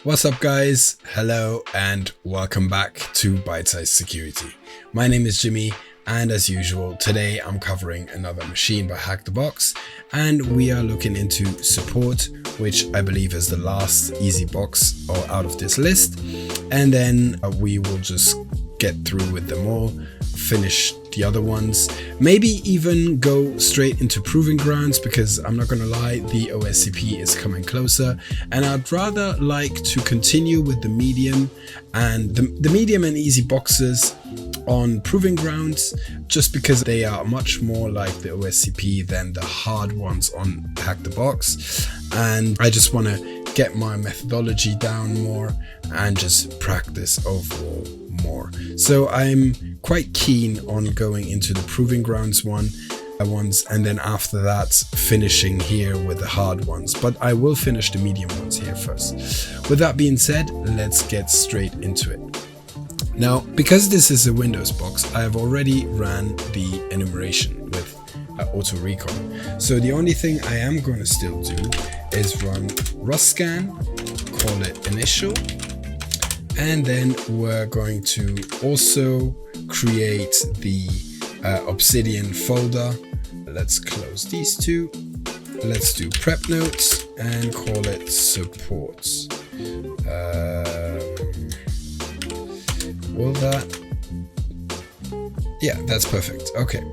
What's up guys? Hello and welcome back to Bite Size Security. My name is Jimmy and as usual today I'm covering another machine by HackTheBox and we are looking into support, which I believe is the last easy box out of this list, and then we will just get through with them all, finish the other ones, maybe even go straight into Proving Grounds, because I'm not gonna lie, the OSCP is coming closer and I'd rather like to continue with the medium and the medium and easy boxes on Proving Grounds, just because they are much more like the OSCP than the hard ones on HackTheBox, and I just want to get my methodology down more and just practice overall more. So I'm quite keen on going into the Proving Grounds ones, and then after that finishing here with the hard ones, but I will finish the medium ones here first. With that being said, let's get straight into it. Now, because this is a Windows box, I have already ran the enumeration with Auto Recon. So the only thing I am going to still do is run rustscan, call it initial, and then we're going to also create the Obsidian folder. Let's close these two. Let's do prep notes and call it support. Will that? Yeah, that's perfect. Okay.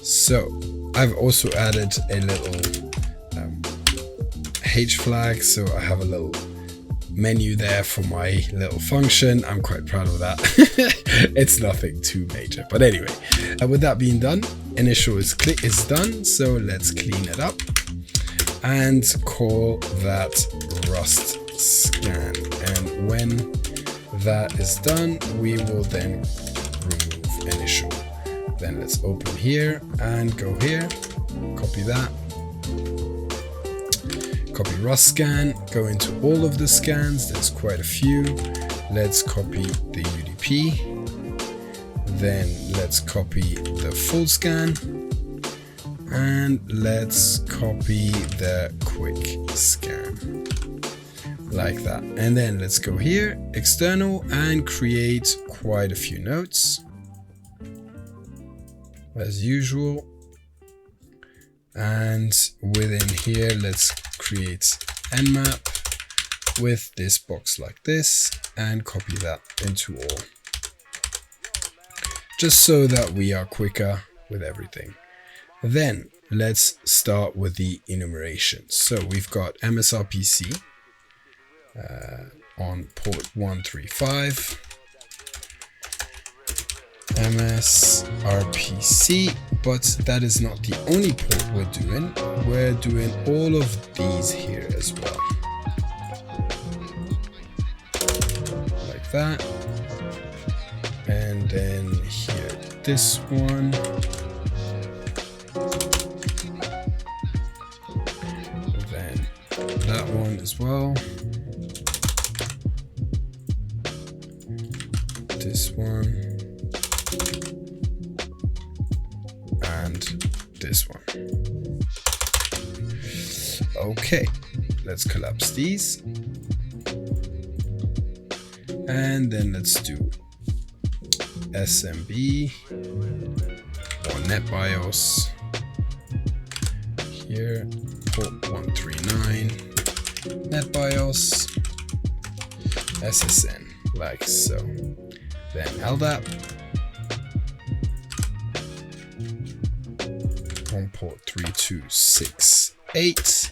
So I've also added a little H flag, so I have a little menu there for my little function. I'm quite proud of that. It's nothing too major, but anyway, with that being done, initial is done, so let's clean it up and call that rust scan, and when that is done we will then remove initial. Then let's open here and go here, copy that, copy rust scan, go into all of the scans, there's quite a few. Let's copy the UDP, then let's copy the full scan, and let's copy the quick scan, like that. And then let's go here, external, and create quite a few notes as usual. And within here, let's create nmap with this box like this and copy that into all, just so that we are quicker with everything. Then let's start with the enumeration. So we've got MSRPC on port 135, MSRPC, but that is not the only port we're doing. We're doing all of these here as well, like that. And then here, this one, then that one as well, this one, and this one. Okay, let's collapse these, and then let's do SMB or NetBIOS here, port 139, NetBIOS, SSN, like so. Then LDAP on port 3268,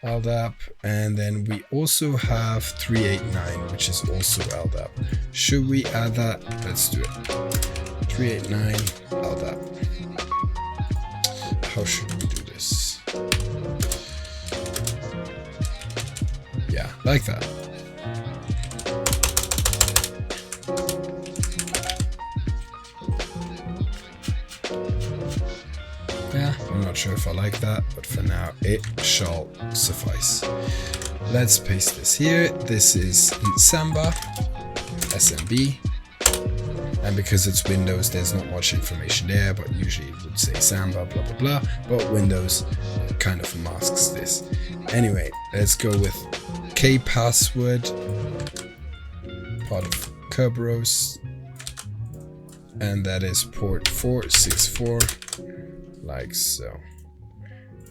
LDAP, and then we also have 389, which is also LDAP. Should we add that? Let's do it. 389 LDAP. How should we do this? Yeah, like that. Yeah, I'm not sure if I like that, but for now it shall suffice. Let's paste this here. This is Samba, SMB, and because it's Windows, there's not much information there, but usually it would say Samba, blah blah blah, but Windows kind of masks this. Anyway, let's go with kpassword, part of Kerberos, and that is port 464, like so.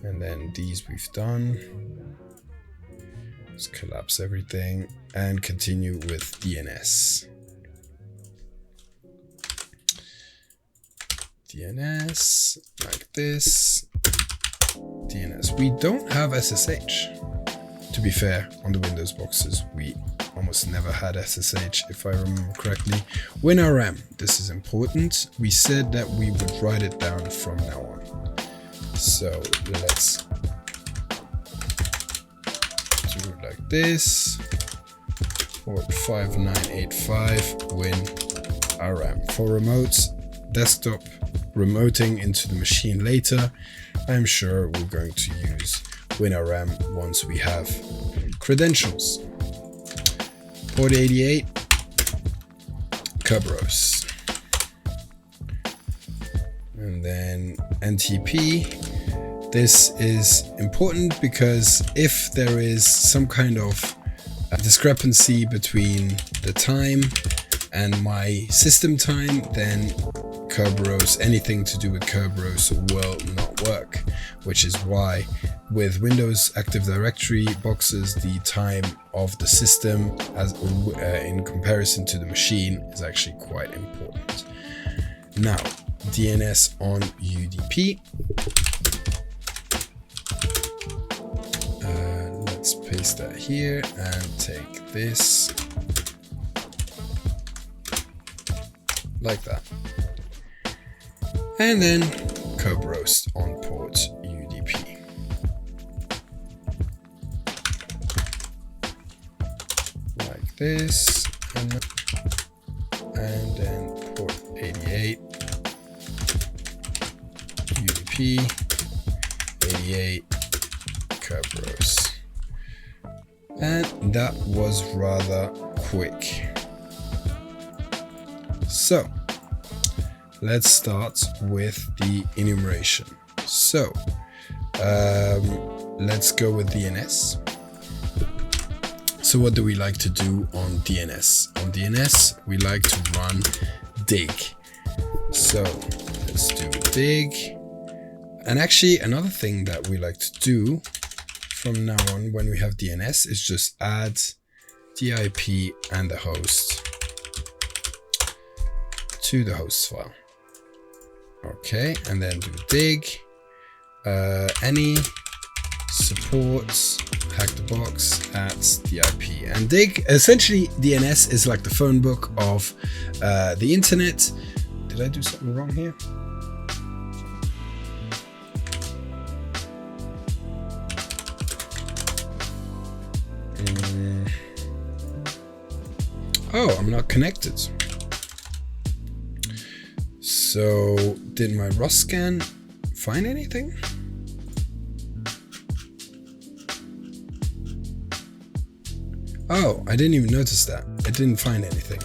And then these we've done. Let's collapse everything and continue with DNS. DNS, like this. DNS. We don't have SSH. To be fair, on the Windows boxes, we almost never had SSH, if I remember correctly. WinRM, this is important. We said that we would write it down from now on. So let's do it like this. Port 5985 WinRM. For remotes, desktop remoting into the machine later, I'm sure we're going to use WinRM once we have credentials. Port 88, Kerberos. And then NTP. This is important because if there is some kind of discrepancy between the time and my system time, then Kerberos, anything to do with Kerberos will not work, which is why with Windows Active Directory boxes, the time of the system as in comparison to the machine is actually quite important. Now, DNS on UDP. Let's paste that here and take this like that. And then Kerberos on port UDP. Like this. And then port 88. UDP. 88. Kerberos. And that was rather quick. So, let's start with the enumeration. So, let's go with DNS. So what do we like to do on DNS? On DNS, we like to run dig. So, let's do dig. And actually, another thing that we like to do from now on when we have DNS is just add the IP and the host to the host file. Okay, and then do dig, any supports hack the box at the IP. And dig, essentially DNS is like the phone book of the internet. Did I do something wrong here? Oh, I'm not connected. So, did my ROS scan find anything? Oh, I didn't even notice that. It didn't find anything.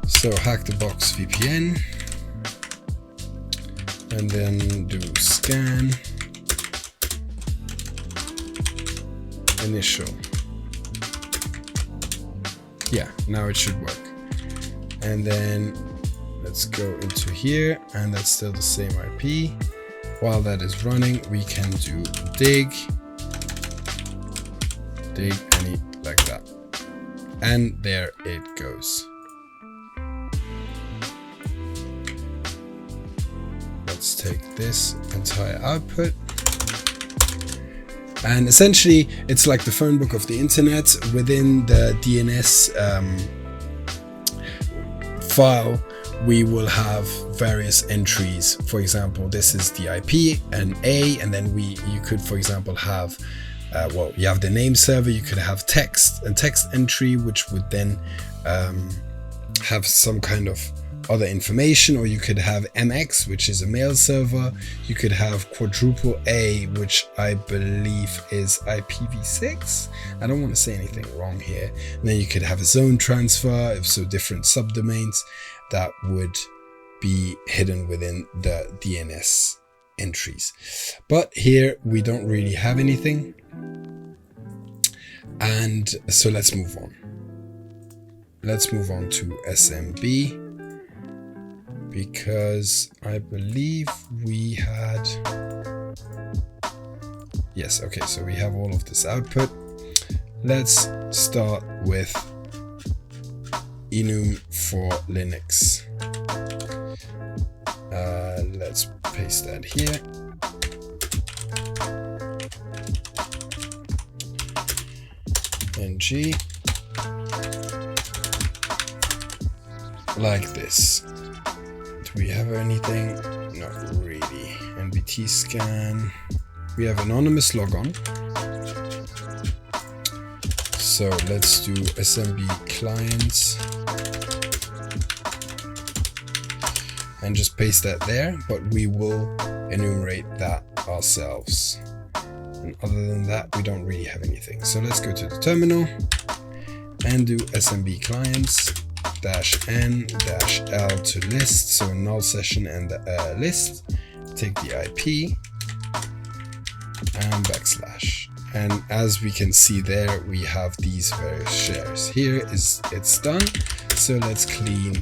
So, hack the box VPN. And then do scan. Initial. Yeah, now it should work. And then let's go into here, and that's still the same IP. While that is running, we can do dig any like that. And there it goes. Let's take this entire output. And essentially, it's like the phone book of the internet. Within the DNS file, we will have various entries. For example, this is the IP and A, and then you could, for example, have well, you have the name server. You could have text and text entry, which would then have some kind of other information, or you could have MX, which is a mail server. You could have quadruple A, which I believe is IPv6. I don't want to say anything wrong here. And then you could have a zone transfer, if so different subdomains that would be hidden within the DNS entries. But here we don't really have anything. And so let's move on. Let's move on to SMB, because I believe we had, yes, okay, so we have all of this output. Let's start with enum for Linux. Let's paste that here. NG, like this. Do we have anything? Not really. NBT scan. We have anonymous logon. So let's do SMB clients and just paste that there, but we will enumerate that ourselves. And other than that, we don't really have anything. So let's go to the terminal and do SMB clients -n-l to list. So null session and list. Take the IP and /. And as we can see there, we have these various shares. Here is it's done. So let's clean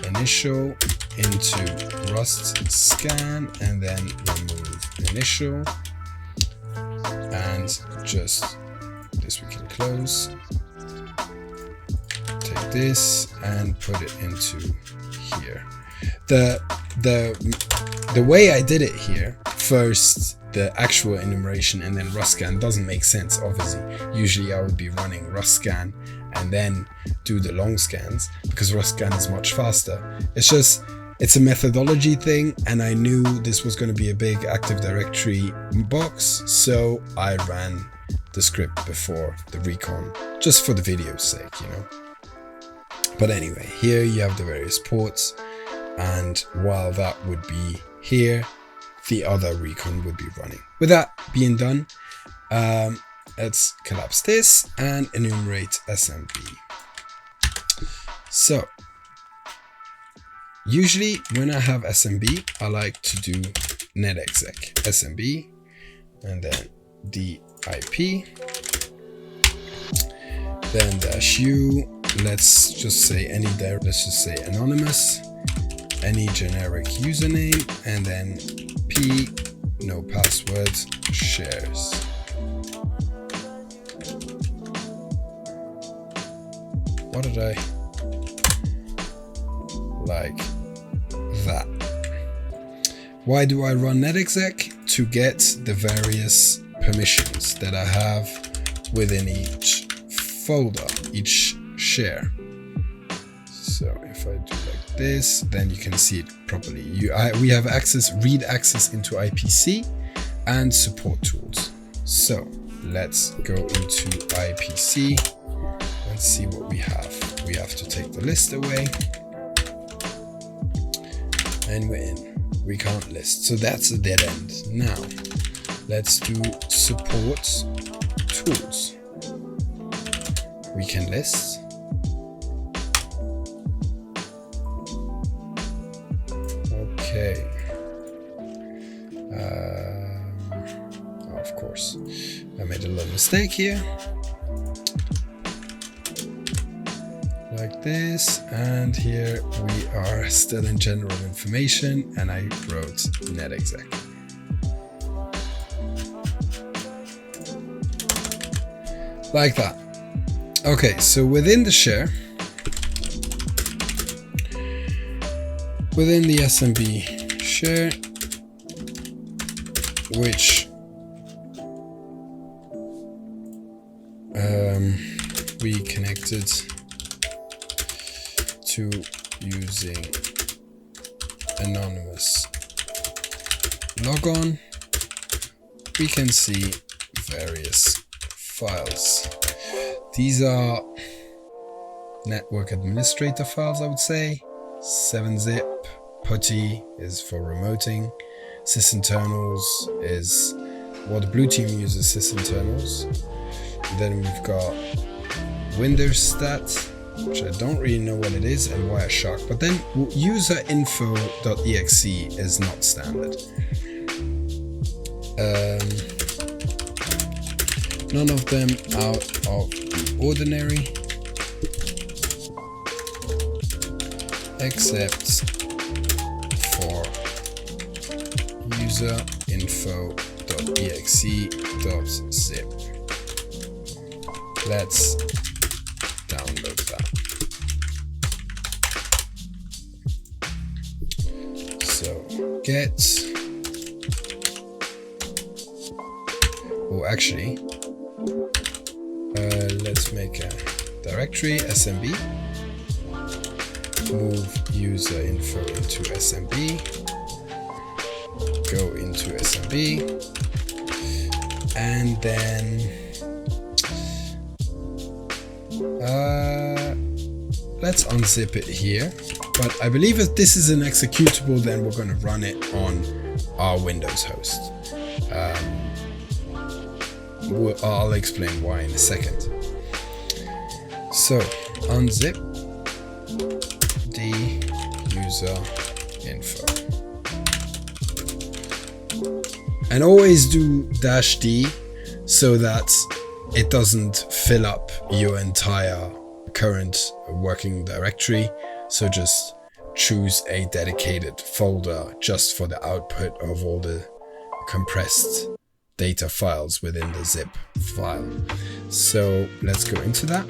initial into Rust scan and then remove initial. And just this we can close. Take this and put it into here. The way I did it here, first the actual enumeration and then Rust scan doesn't make sense, obviously. Usually I would be running Rust scan and then do the long scans because Rust scan is much faster. It's a methodology thing, and I knew this was going to be a big Active Directory box, so I ran the script before the recon, just for the video's sake, you know. But anyway, here you have the various ports, and while that would be here, the other recon would be running. With that being done, let's collapse this and enumerate SMB. So usually when I have SMB, I like to do netexec SMB and then the IP, then -u, let's just say let's just say anonymous, any generic username, and then P, no password, shares. What did I like that? Why do I run netexec? To get the various permissions that I have within each folder, each share. So if I do like this, then you can see it properly. We have read access into IPC and support tools. So let's go into IPC and see what we have. We have to take the list away and we're in. We can't list, so that's a dead end. Now let's do support tools. We can list. Okay. Of course, I made a little mistake here. Like this, and here we are still in general information, and I wrote netexec. Like that. Okay, so within the share, within the SMB share, which we connected to using anonymous logon, we can see various files. These are network administrator files, I would say. 7-zip, PuTTY is for remoting. Sysinternals is, well, the blue team uses sysinternals. Then we've got Windows stat, which I don't really know what it is, and Wireshark. But then userinfo.exe is not standard. None of them out of the ordinary, except for user info.exe.zip. Let's download that. So get, or actually, let's make a directory smb, move user info into smb, go into smb, and then let's unzip it here. But I believe if this is an executable, then we're going to run it on our Windows host. I'll explain why in a second. So unzip the user info, and always do -d so that it doesn't fill up your entire current working directory. So just choose a dedicated folder just for the output of all the compressed data files within the zip file. So let's go into that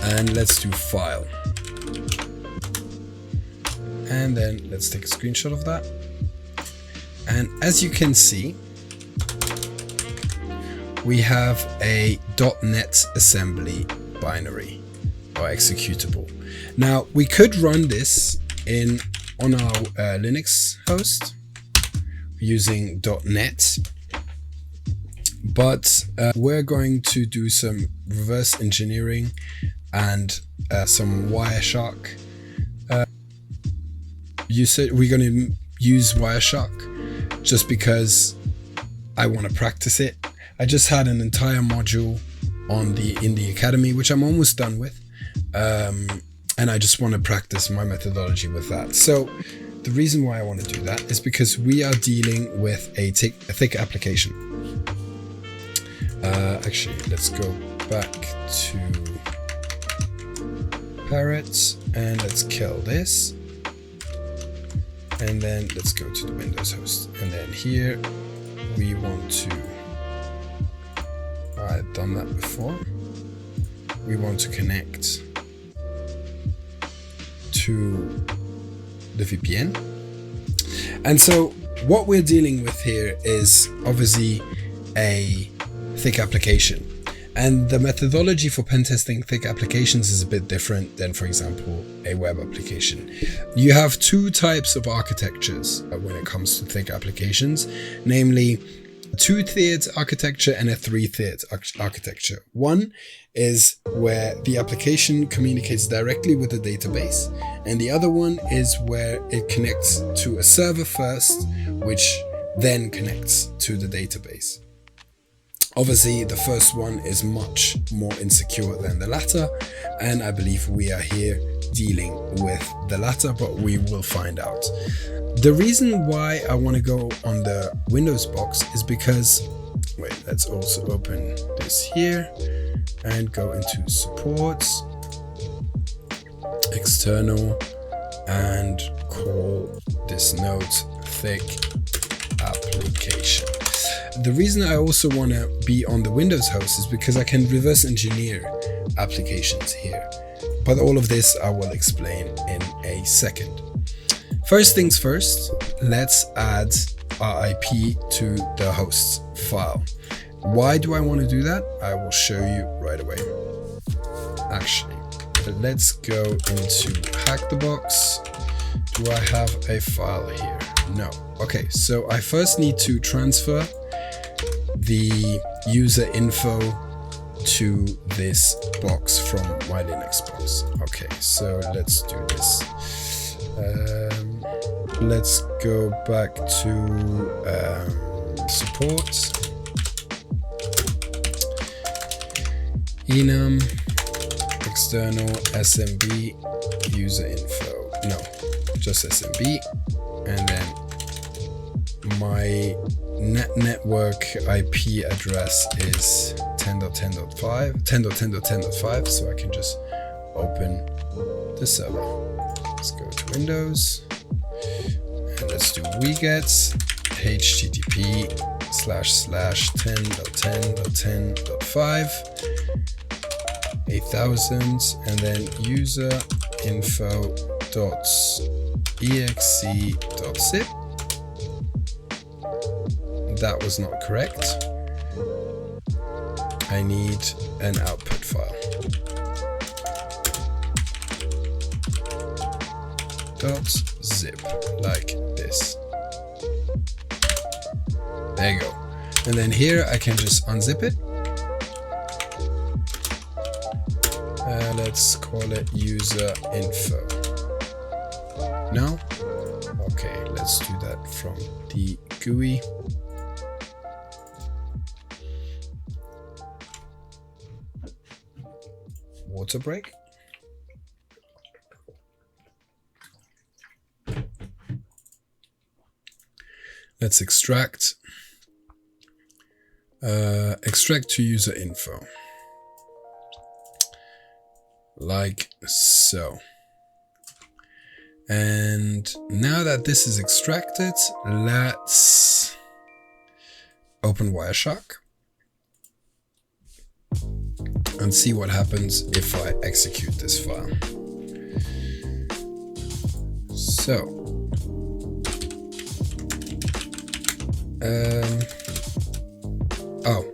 and let's do file, and then let's take a screenshot of that. And as you can see, we have a .NET assembly binary or executable. Now we could run this on our Linux host using .NET, but we're going to do some reverse engineering and some Wireshark. We're going to use Wireshark just because I want to practice it. I just had an entire module in the academy, which I'm almost done with, and I just want to practice my methodology with that. So the reason why I want to do that is because we are dealing with a thick application. Actually, let's go back to Parrot and let's kill this, and then let's go to the Windows host, and then here we want to, I've done that before, we want to connect to the VPN. And so what we're dealing with here is obviously a thick application, and the methodology for pen testing thick applications is a bit different than, for example, a web application. You have two types of architectures when it comes to thick applications, namely a 2-tiered architecture and a 3-tiered architecture. One is where the application communicates directly with the database, and the other one is where it connects to a server first, which then connects to the database. Obviously, the first one is much more insecure than the latter, and I believe we are here dealing with the latter, but we will find out. The reason why I want to go on the Windows box is because, wait, let's also open this here and go into supports, external, and call this node thick application. The reason I also want to be on the Windows host is because I can reverse engineer applications here. But all of this I will explain in a second. First things first, let's add our IP to the host's file. Why do I want to do that? I will show you right away. Actually, let's go into Hack-the-Box. Do I have a file here? No. Okay, so I first need to transfer the user info to this box from my Linux box. Okay, so let's do this. Let's go back to support, enum, external, smb, user info. No, just smb, and then my network IP address is 10.10.5, so I can just open the server. Let's go to Windows and let's do wget http://10.10.10.5 8000 and then user info.exe.zip. That was not correct. I need an output file. .zip, like this. There you go. And then here I can just unzip it. Let's call it user info. No? Okay, let's do that from the GUI. Water break. Let's extract. Extract to user info. Like so. And now that this is extracted, let's open Wireshark and see what happens if I execute this file. So,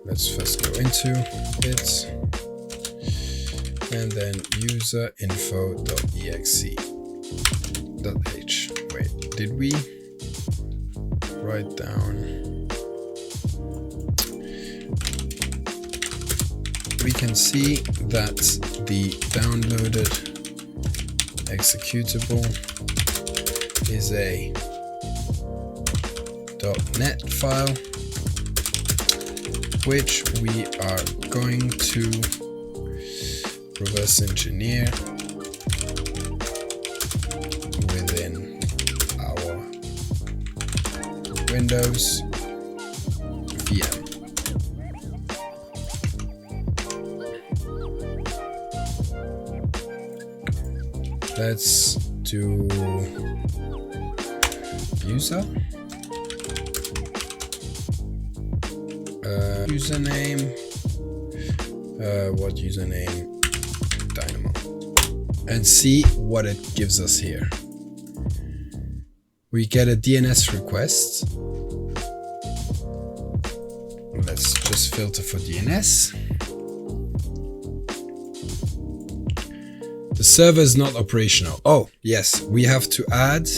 let's first go into it and then user info.exe.h. Wait, did we write down? We can see that the downloaded executable is a .NET file, which we are going to reverse engineer within our Windows VM. Let's do user. Username. What username? Dynamo. And see what it gives us here. We get a DNS request. Let's just filter for DNS. The server is not operational. Oh, yes, we have to add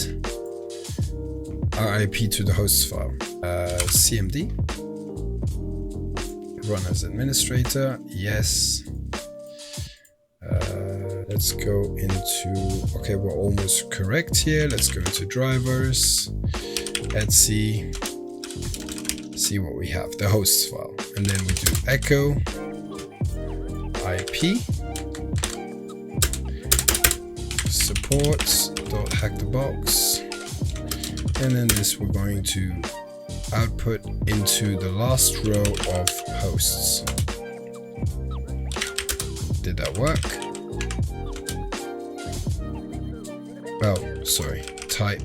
our IP to the host file. CMD. Run as administrator. Yes. Let's go into, okay, we're almost correct here. Let's go into drivers, etc. See what we have, the host file. And then we do echo IP supports.hackthebox. And then this we're going to output into the last row of hosts. Did that work? Oh, sorry. Type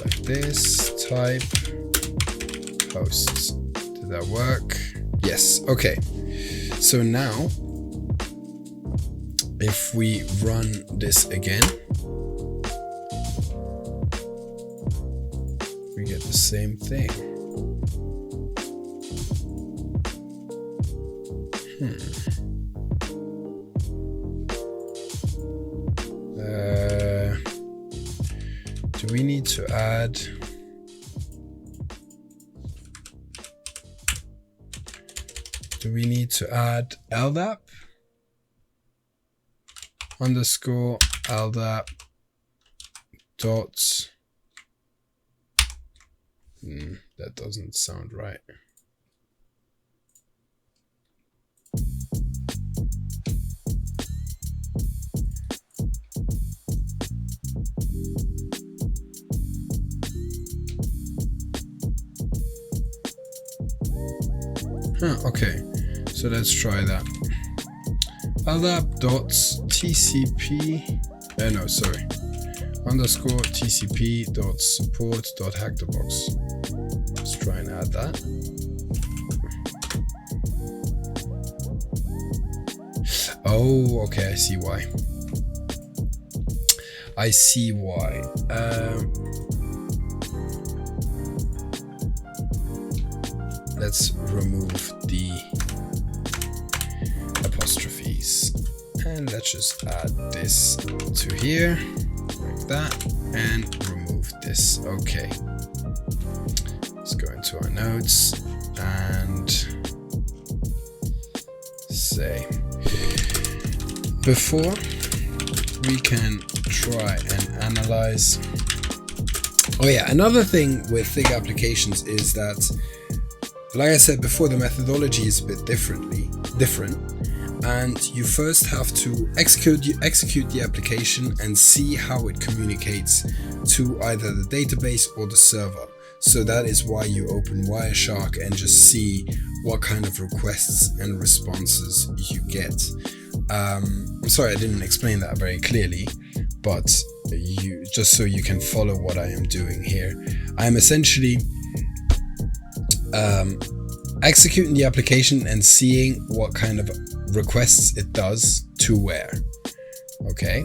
like this. Type hosts. Did that work? Yes. Okay. So now, if we run this again, we get the same thing. Do we need to add? Do we need to add LDAP? Underscore LDAP dot. That doesn't sound right. Okay, so let's try that. LDAP.tcp, underscore tcp.support.hackthebox. Let's try and add that. Oh, okay, I see why. Let's remove the apostrophes and let's just add this to here like that and remove this. Okay, let's go into our notes and say, before we can try and analyze. Oh yeah, another thing with Thig applications is that, like I said before, the methodology is a bit different, and you first have to execute the application and see how it communicates to either the database or the server. So that is why you open Wireshark and just see what kind of requests and responses you get. I'm sorry I didn't explain that very clearly, but just so you can follow what I am doing here. I'm essentially executing the application and seeing what kind of requests it does to where. Okay,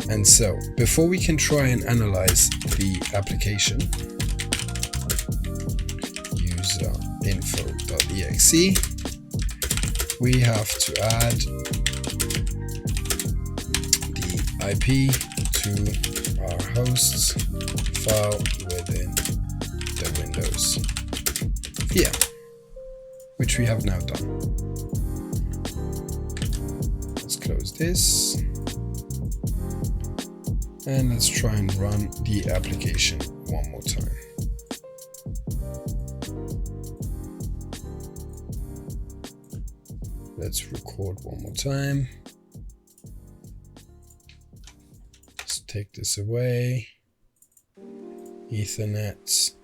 and so before we can try and analyze the application, user info.exe, we have to add the IP to our hosts file within the Windows VM, which we have now done. Let's close this and let's try and run the application one more time. Let's record one more time. Let's take this away. Ethernet.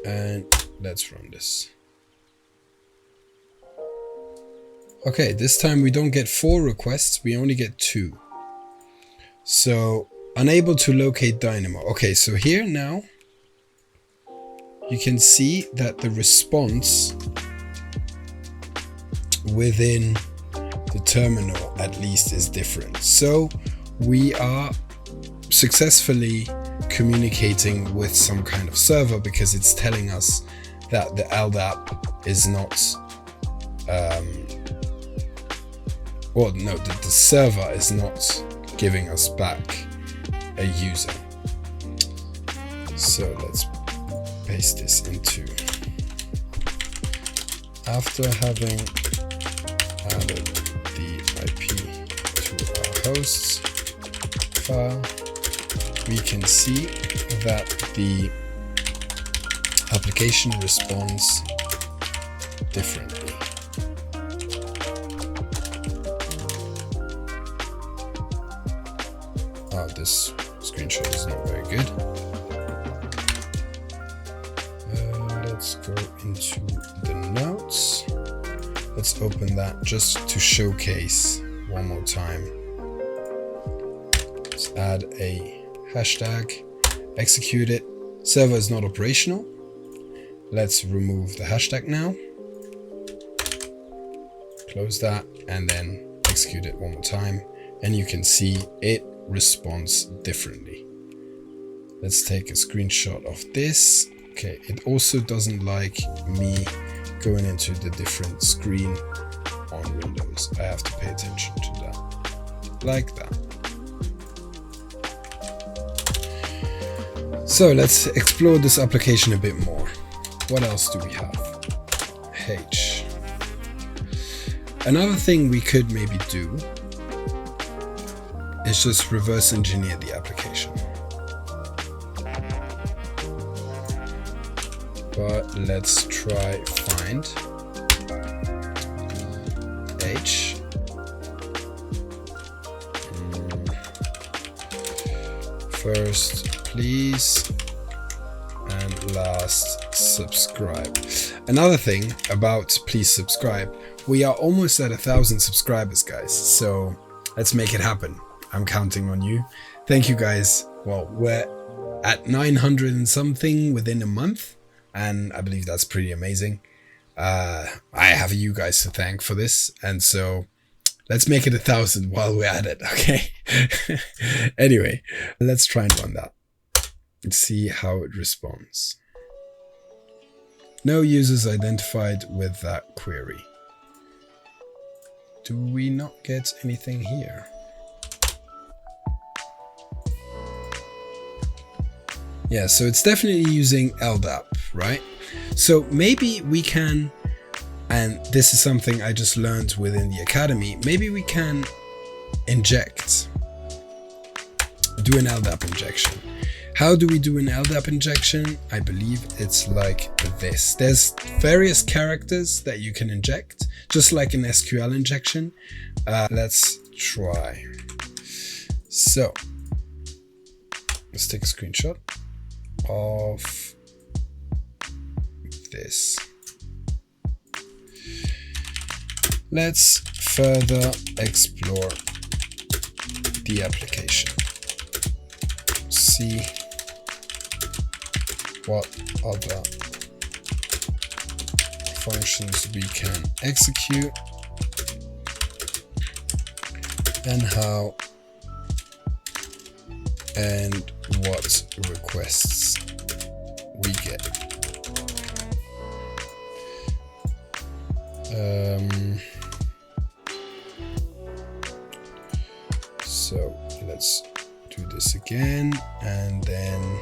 And let's run this. Okay, this time we don't get 4 requests, we only get 2. So, unable to locate Dynamo. Okay, so here now, you can see that the response within the terminal at least is different. So we are successfully communicating with some kind of server because it's telling us that the LDAP is not, the server is not giving us back a user. So let's paste this into, after having added the IP to our hosts file, we can see that the application responds differently. Oh, this screenshot is not very good. Let's go into the notes. Let's open that just to showcase one more time. Let's add a hashtag, execute it. Server is not operational. Let's remove the hashtag now. Close that and then execute it one more time. And you can see it responds differently. Let's take a screenshot of this. Okay, it also doesn't like me going into the different screen on Windows. I have to pay attention to that. Like that. So let's explore this application a bit more. What else do we have? H. Another thing we could maybe do is just reverse engineer the application. But let's try find H. First, please, and last, subscribe. Another thing about please subscribe, we are almost at 1,000 subscribers, guys. So let's make it happen. I'm counting on you. Thank you, guys. Well, we're at 900 and something within a month, and I believe that's pretty amazing. I have you guys to thank for this, and so let's make it 1,000 while we're at it, okay? Anyway, let's try and run that and see how it responds. No users identified with that query. Do we not get anything here? Yeah, so it's definitely using LDAP, right? So maybe we can, and this is something I just learned within the academy, maybe we can inject, do an LDAP injection. How do we do an LDAP injection? I believe it's like this. There's various characters that you can inject, just like an SQL injection. Let's try. So let's take a screenshot of this. Let's further explore the application. See what other functions we can execute and how and what requests we get. So let's do this again, and then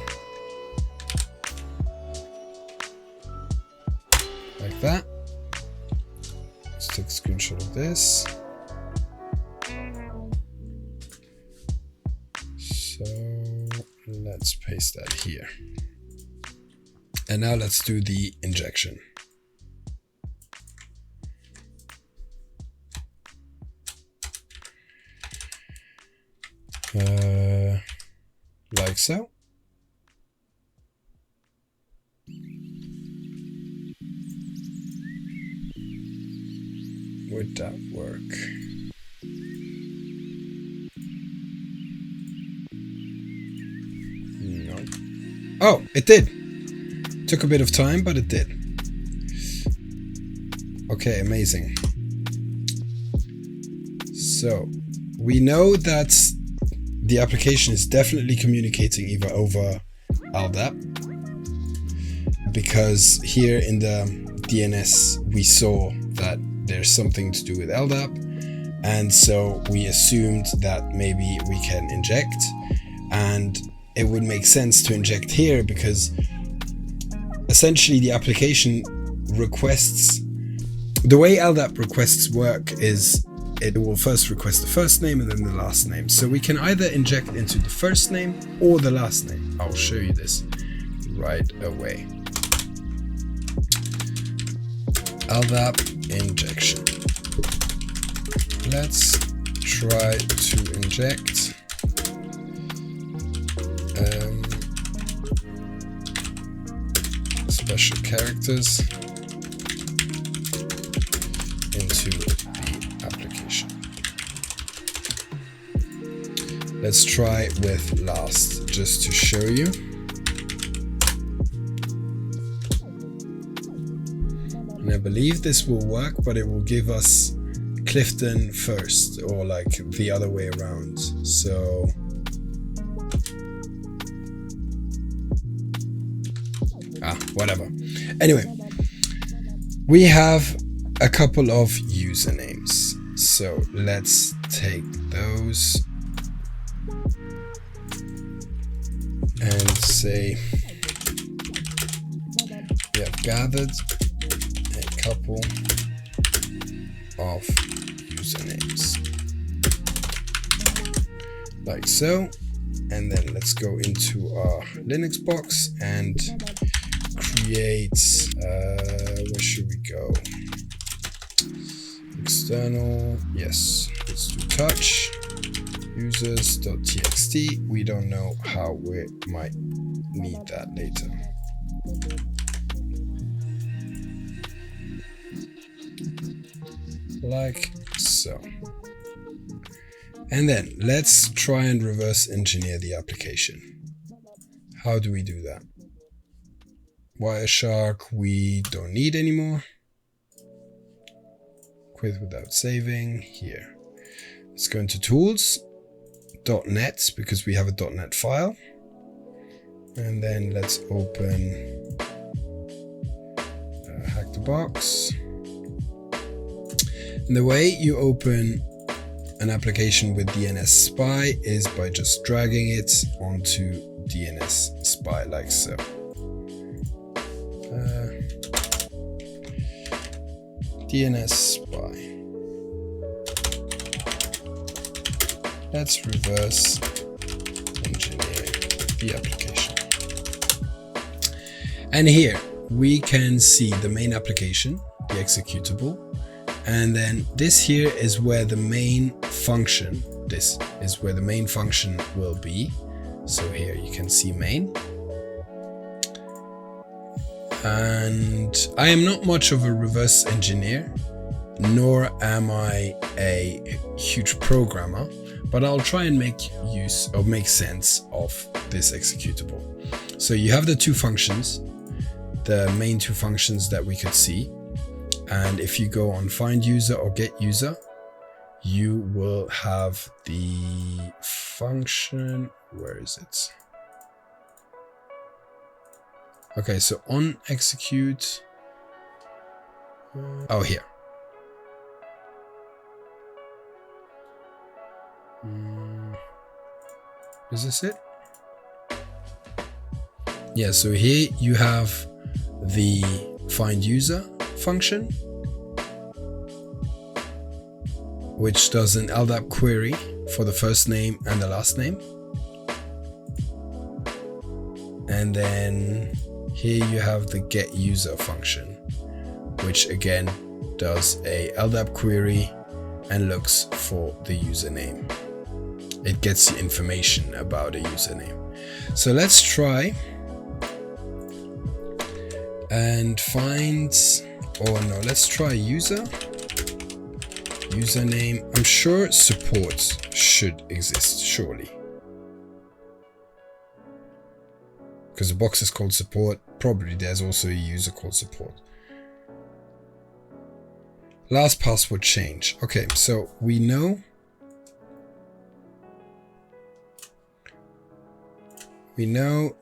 like that. Let's take a screenshot of this. So let's paste that here. And now let's do the injection. Like so. Would that work? No. Oh, it did. Took a bit of time, but it did. Okay, amazing. So we know that the application is definitely communicating either over LDAP, because here in the DNS we saw that there's something to do with LDAP, and so we assumed that maybe we can inject, and it would make sense to inject here because essentially the application requests, the way LDAP requests work is it will first request the first name and then the last name. So we can either inject into the first name or the last name. I'll show you this right away. LDAP injection. Let's try to inject special characters into the application. Let's try with last just to show you. And I believe this will work, but it will give us Clifton first, or like the other way around. So whatever. Anyway, we have a couple of usernames. So let's take those and say we have gathered a couple of usernames like so, and then let's go into our Linux box and create where should we go? External, yes, let's do touch users.txt. We don't know how we might need that later. like so. And then let's try and reverse engineer the application. How do we do that? Wireshark we don't need anymore. Quit without saving here. Let's go into tools, .NET, because we have a .NET file. And then let's open Hack the Box. And the way you open an application with DNS Spy is by just dragging it onto DNS Spy like so. DNS Spy. Let's reverse engineer the application. And here we can see the main application, the executable. And then this here is where the main function, will be. So here you can see main. And I am not much of a reverse engineer, nor am I a huge programmer, but I'll try and make use or make sense of this executable. So you have the two functions, the main two functions that we could see. And if you go on find user or get user, you will have the function, where is it? Okay, so on execute, oh here. Is this it? Yeah, so here you have the find user function, which does an LDAP query for the first name and the last name. And then here you have the get user function, which again does a LDAP query and looks for the username. It gets you information about a username. So let's try and find, let's try username. I'm sure support should exist, surely. Because the box is called support, probably there's also a user called support. Last password change. Okay, so we know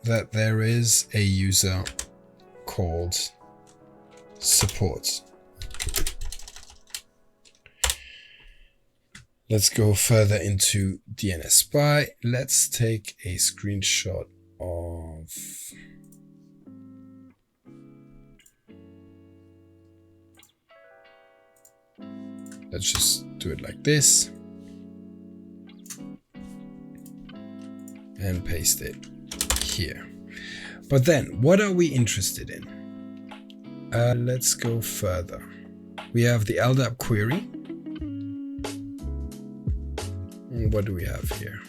that there is a user called support. Let's go further into DNS Spy. Let's take a screenshot of let's just do it like this and paste it here. But then what are we interested in? Let's go further. We have the LDAP query. What do we have here?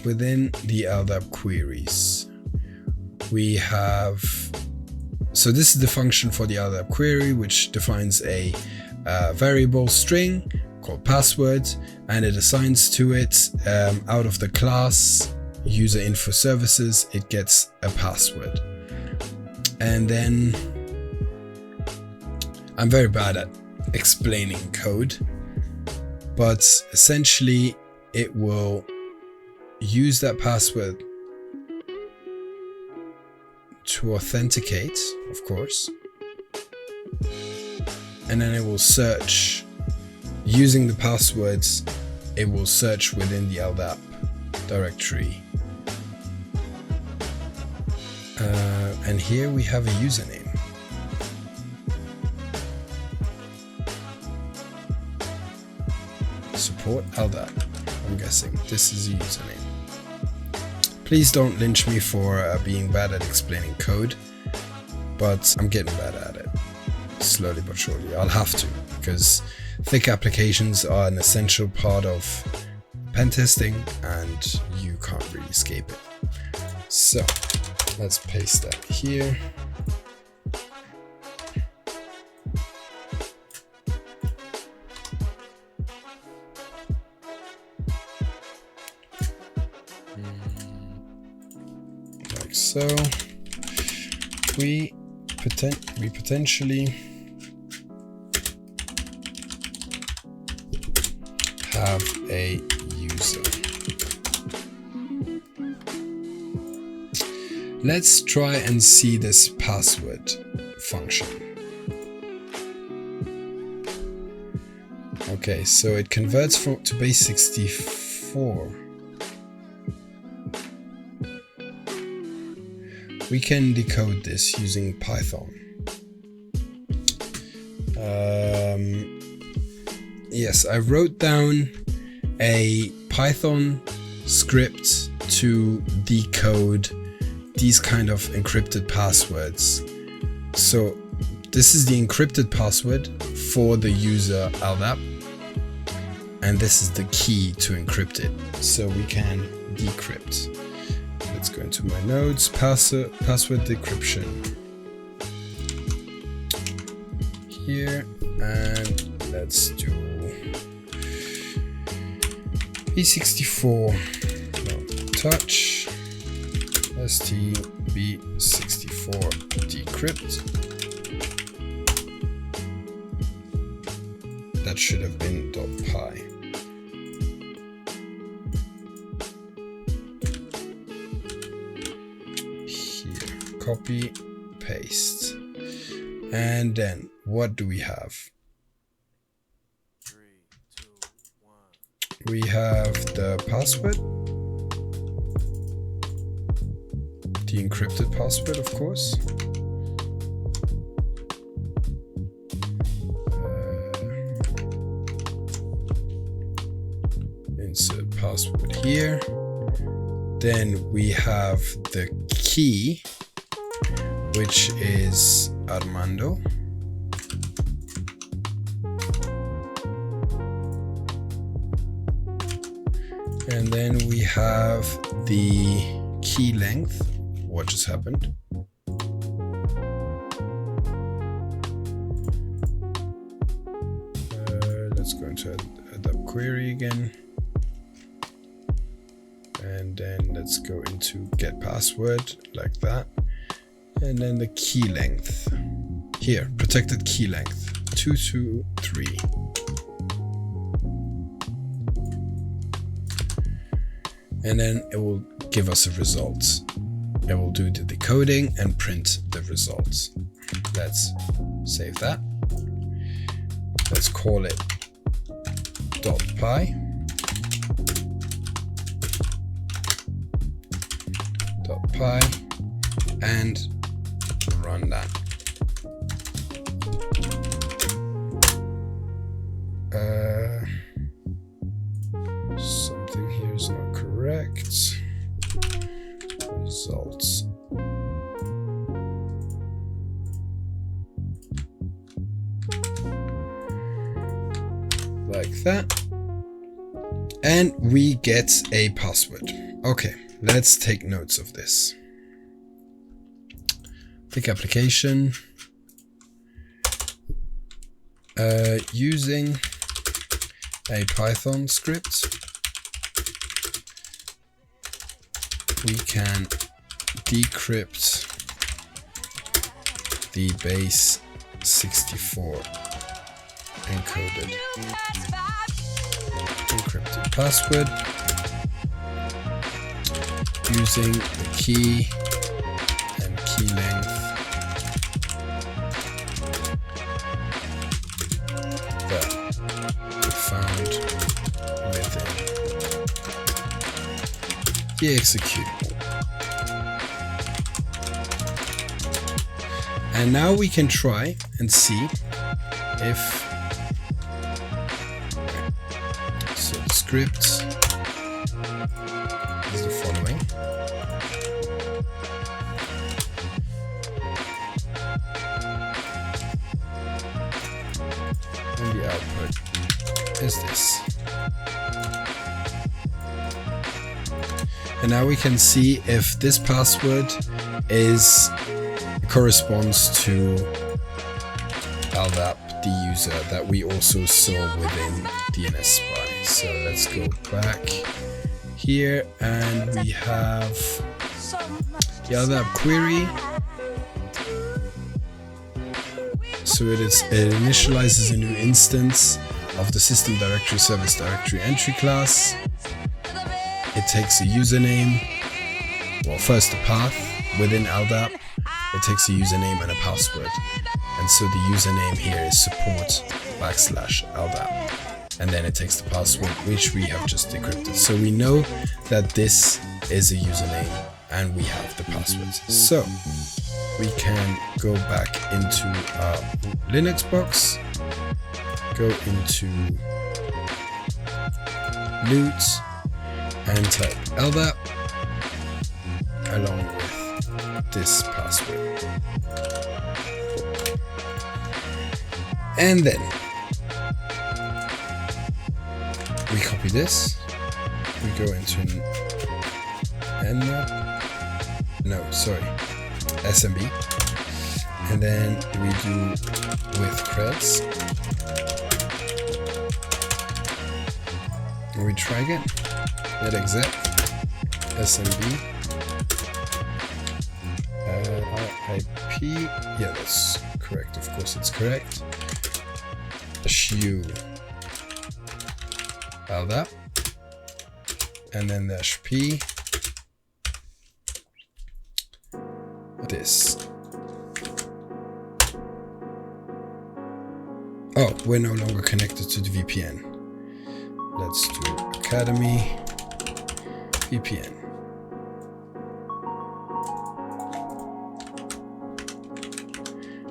Within the LDAP queries, we have, so this is the function for the LDAP query, which defines a variable string called password, and it assigns to it out of the class user info services, it gets a password. And then I'm very bad at explaining code, but essentially it will use that password to authenticate, of course, and then it will search using the passwords. It will search within the LDAP directory, and here we have a username. Support LDAP. I'm guessing this is a username. Please don't lynch me for being bad at explaining code, but I'm getting better at it. Slowly but surely. I'll have to, because thick applications are an essential part of pen testing and you can't really escape it. So let's paste that here. So we potentially have a user. Let's try and see this password function. Okay, so it converts to base 64. We can decode this using Python. Yes, I wrote down a Python script to decode these kind of encrypted passwords. So this is the encrypted password for the user LDAP, and this is the key to encrypt it. So we can decrypt. Let's go into my nodes, password decryption here, and let's do B64 touch STB64 decrypt. That should have been .py. Here, copy, paste. And then what do we have? 3, 2, 1. We have the password, the encrypted password, of course. Insert password here. Then we have the key, which is Armando. And then we have the key length. What just happened? Let's go into adapt query again. And then let's go into get password like that. And then the key length. Here, protected key length 223. And then it will give us a result. It will do the decoding and print the results. Let's save that. Let's call it .py. .py and run that. Something here is not correct. Results. Like that. And we get a password. Okay, let's take notes of this. Pick application. Using a Python script, we can decrypt the base 64 encoded encrypted password using the key and key length that we found within the executable. And now we can try and see if so the script is the following. And the output is this. And now we can see if this password corresponds to LDAP, the user that we also saw within DNS Spy. So let's go back here and we have the LDAP query. So it initializes a new instance of the system directory service directory entry class. It takes a username, well, first a path within LDAP. It takes a username and a password. And so the username here is support/LDAP. And then it takes the password, which we have just decrypted. So we know that this is a username and we have the passwords. So we can go back into our Linux box, go into root and type LDAP along with this password. And then we copy this, we go into SMB, and then we do with creds, and we try again, netexec, SMB, IP, yeah, that's correct, of course it's correct, -u LDAP, and then -p, this. Oh, we're no longer connected to the VPN. Let's do Academy VPN.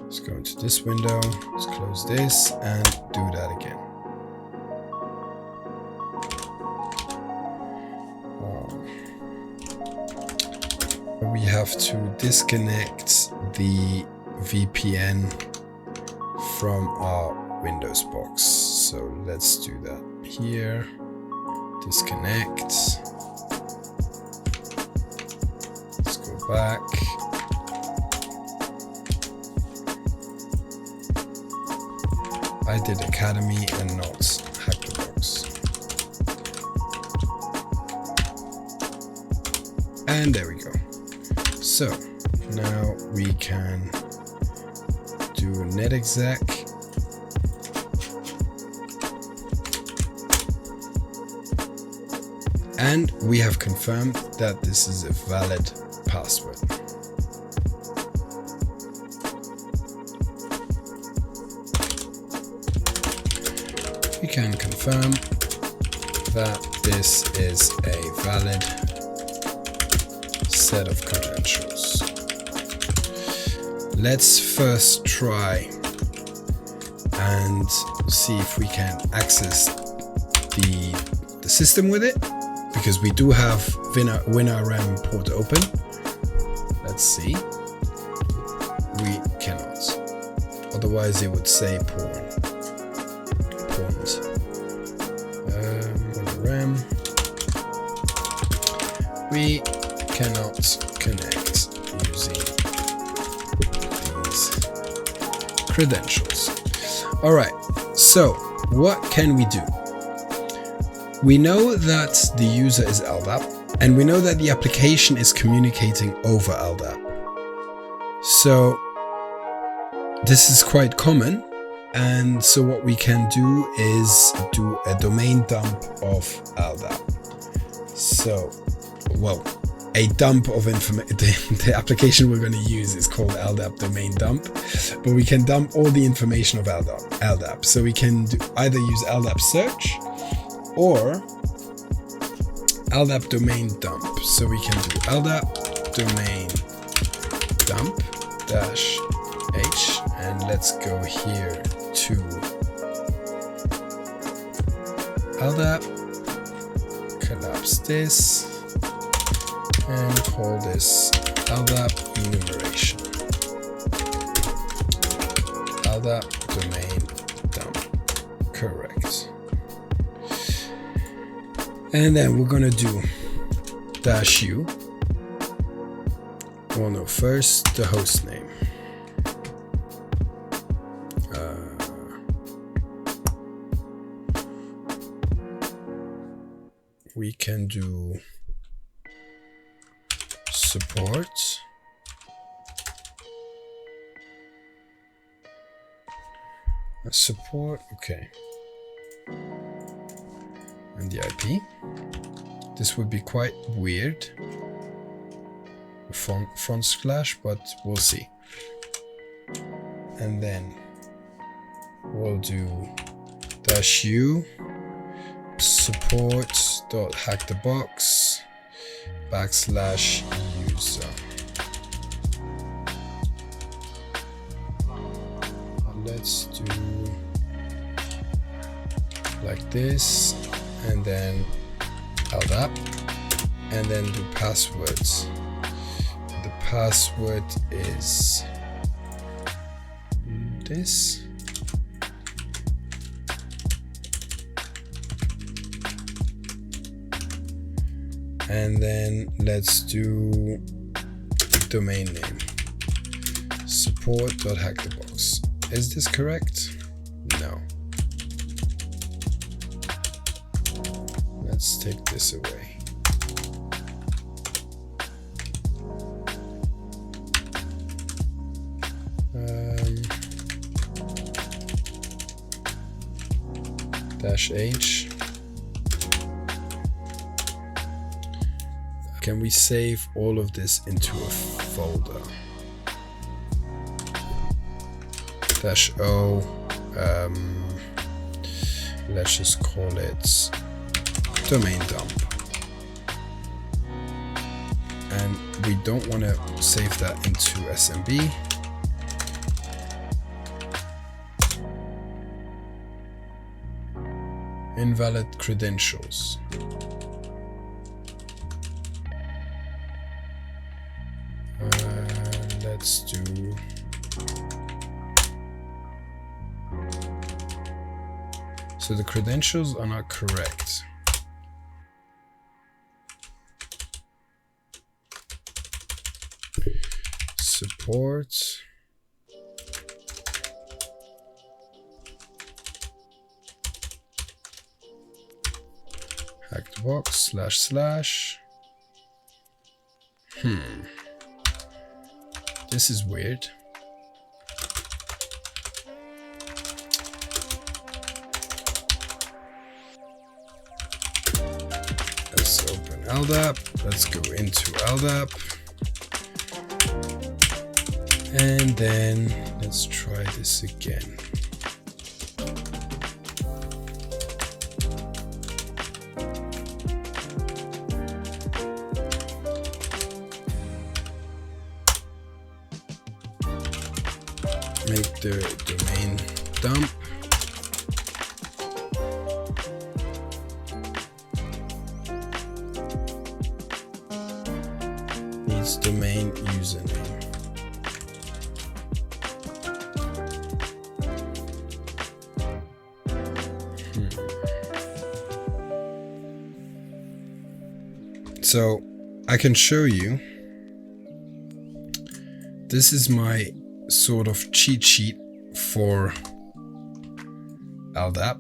Let's go into this window, let's close this and do that again. We have to disconnect the VPN from our Windows box. So let's do that here. Disconnect. Let's go back. I did Academy and not Hack the Box. And there we go. So now we can do netexec, and we have confirmed that this is a valid password. We can confirm that this is a valid set of credentials. Let's first try and see if we can access the system with it, because we do have WinRM port open. Let's see. We cannot. Otherwise it would say porn. WinRM. We cannot connect using these credentials. All right, so what can we do? We know that the user is LDAP, and we know that the application is communicating over LDAP. So this is quite common, and so what we can do is do a domain dump of LDAP. So, well, a dump of information. The application we're going to use is called LDAP domain dump, but we can dump all the information of LDAP. So we can either use LDAP search or LDAP domain dump. So we can do LDAP domain dump -h, and let's go here to LDAP, collapse this, and call this LDAP enumeration. LDAP domain dump. Correct. And then we're gonna do -u. Well, no, first the host name. We can do support Support, okay. And the IP. This would be quite weird. Front slash, but we'll see. And then we'll do -u support.hackthebox /user. Let's do like this, and then LDAP, and then do passwords. The password is this. And then let's do domain name support.hackthebox. Is this correct? No. Let's take this away. -h. Can we save all of this into a folder? -o. Let's just call it domain dump. And we don't want to save that into SMB. Invalid credentials. Let's do so the credentials are not correct. Support hackthebox // This is weird. Let's open LDAP. Let's go into LDAP. And then let's try this again. Make the domain dump. Needs domain username. So I can show you. This is my sort of cheat sheet for LDAP,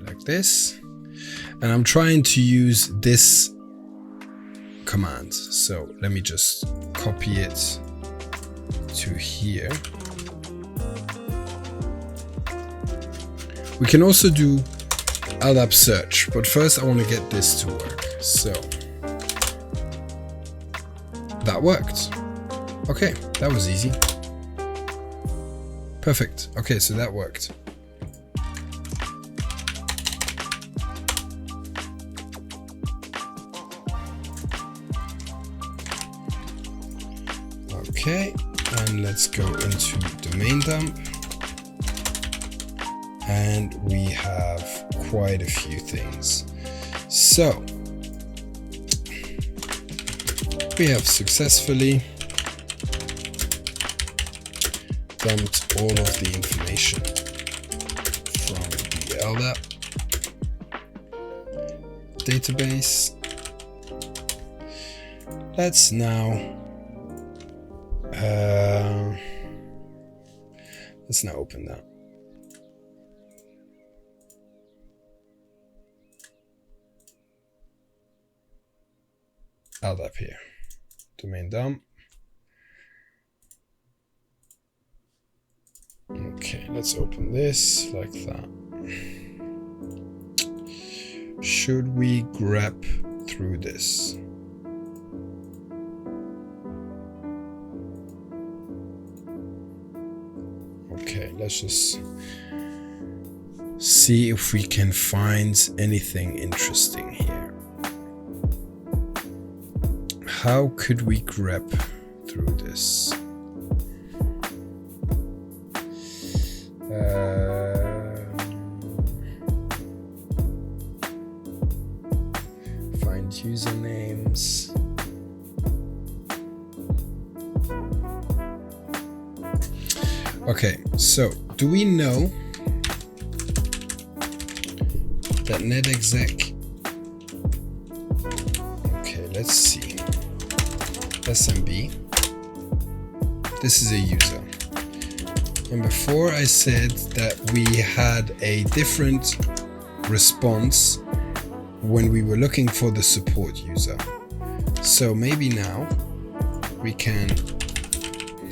like this, and I'm trying to use this command. So let me just copy it to here. We can also do LDAP search, but first I want to get this to work. So that worked. Okay, that was easy. Perfect. Okay, so that worked. Okay, and let's go into domain dump. And we have quite a few things. So we have successfully dumped all of the information from the LDAP database. Let's now open that. LDAP here, domain dump. Okay, let's open this like that. Should we grep through this? Okay, let's just see if we can find anything interesting here. How could we grep through this? Find usernames. Okay, so do we know that netexec? Okay, let's see. SMB. This is a user. And before I said that we had a different response when we were looking for the support user. So maybe now we can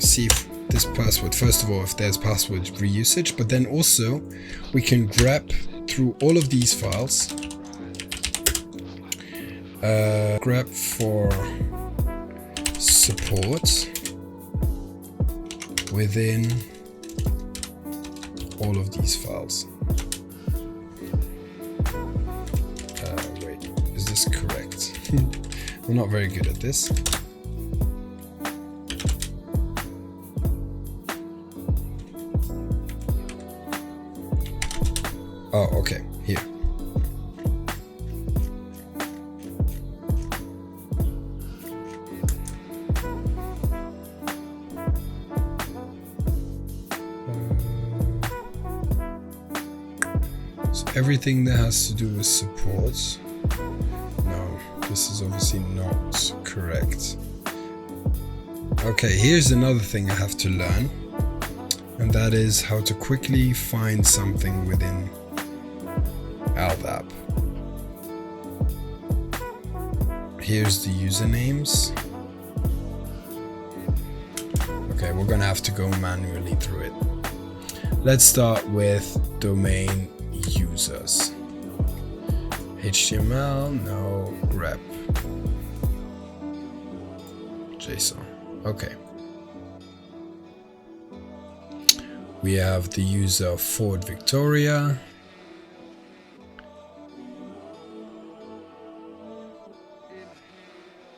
see if this password, first of all, if there's password reusage, but then also we can grep through all of these files. Grep for support within all of these files. Wait, is this correct? I'm not very good at this. Oh, okay, here. So everything that has to do with support. No, this is obviously not correct. Okay, here's another thing I have to learn, and that is how to quickly find something within LDAP. Here's the usernames. Okay, we're gonna have to go manually through it. Let's start with domain users. HTML, no, grep. JSON, okay. We have the user Ford Victoria.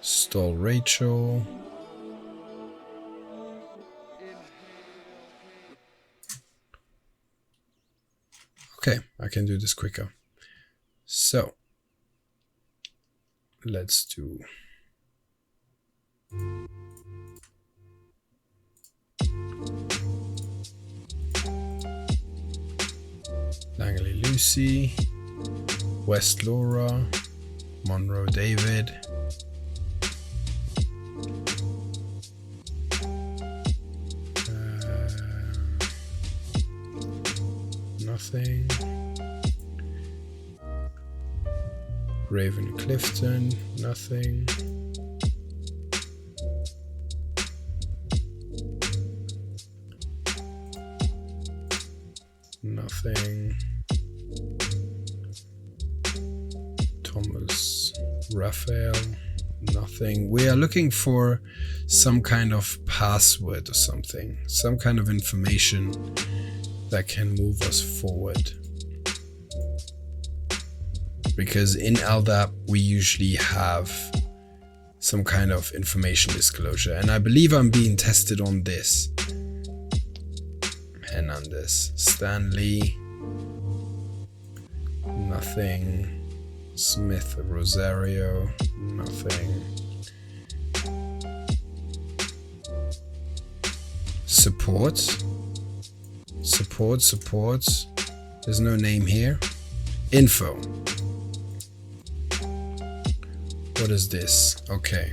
Stall Rachel. Okay, I can do this quicker. So let's do Langley Lucy, West Laura, Monroe David, nothing. Raven Clifton, nothing. Nothing. Thomas Raphael, nothing. We are looking for some kind of password or something, some kind of information that can move us forward. Because in LDAP we usually have some kind of information disclosure, and I believe I'm being tested on this. Hernandez, Stanley, nothing. Smith Rosario, nothing. Support. There's no name here. Info. What is this? Okay.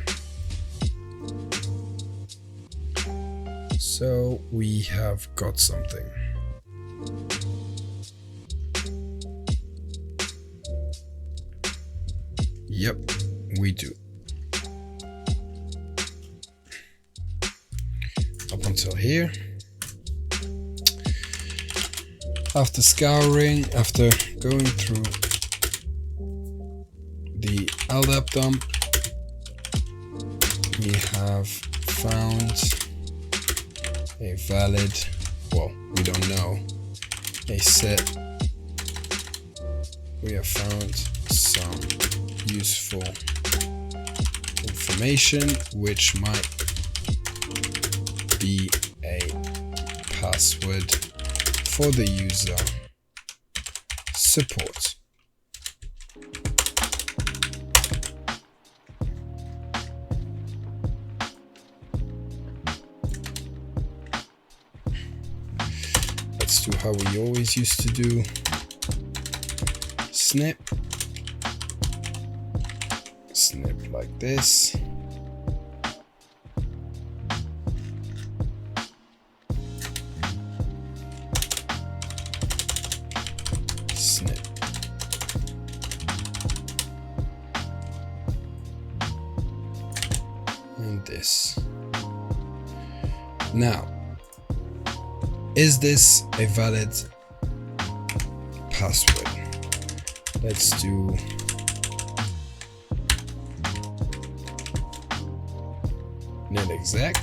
So we have got something. Yep, we do. Up until here. After scouring, after going through the LDAP dump, we have found a valid, well, we don't know, a set. We have found some useful information which might be a password for the user support. Let's do how we always used to do. Snip like this. Snip. And this. Now, is this a valid password? Let's do netexec,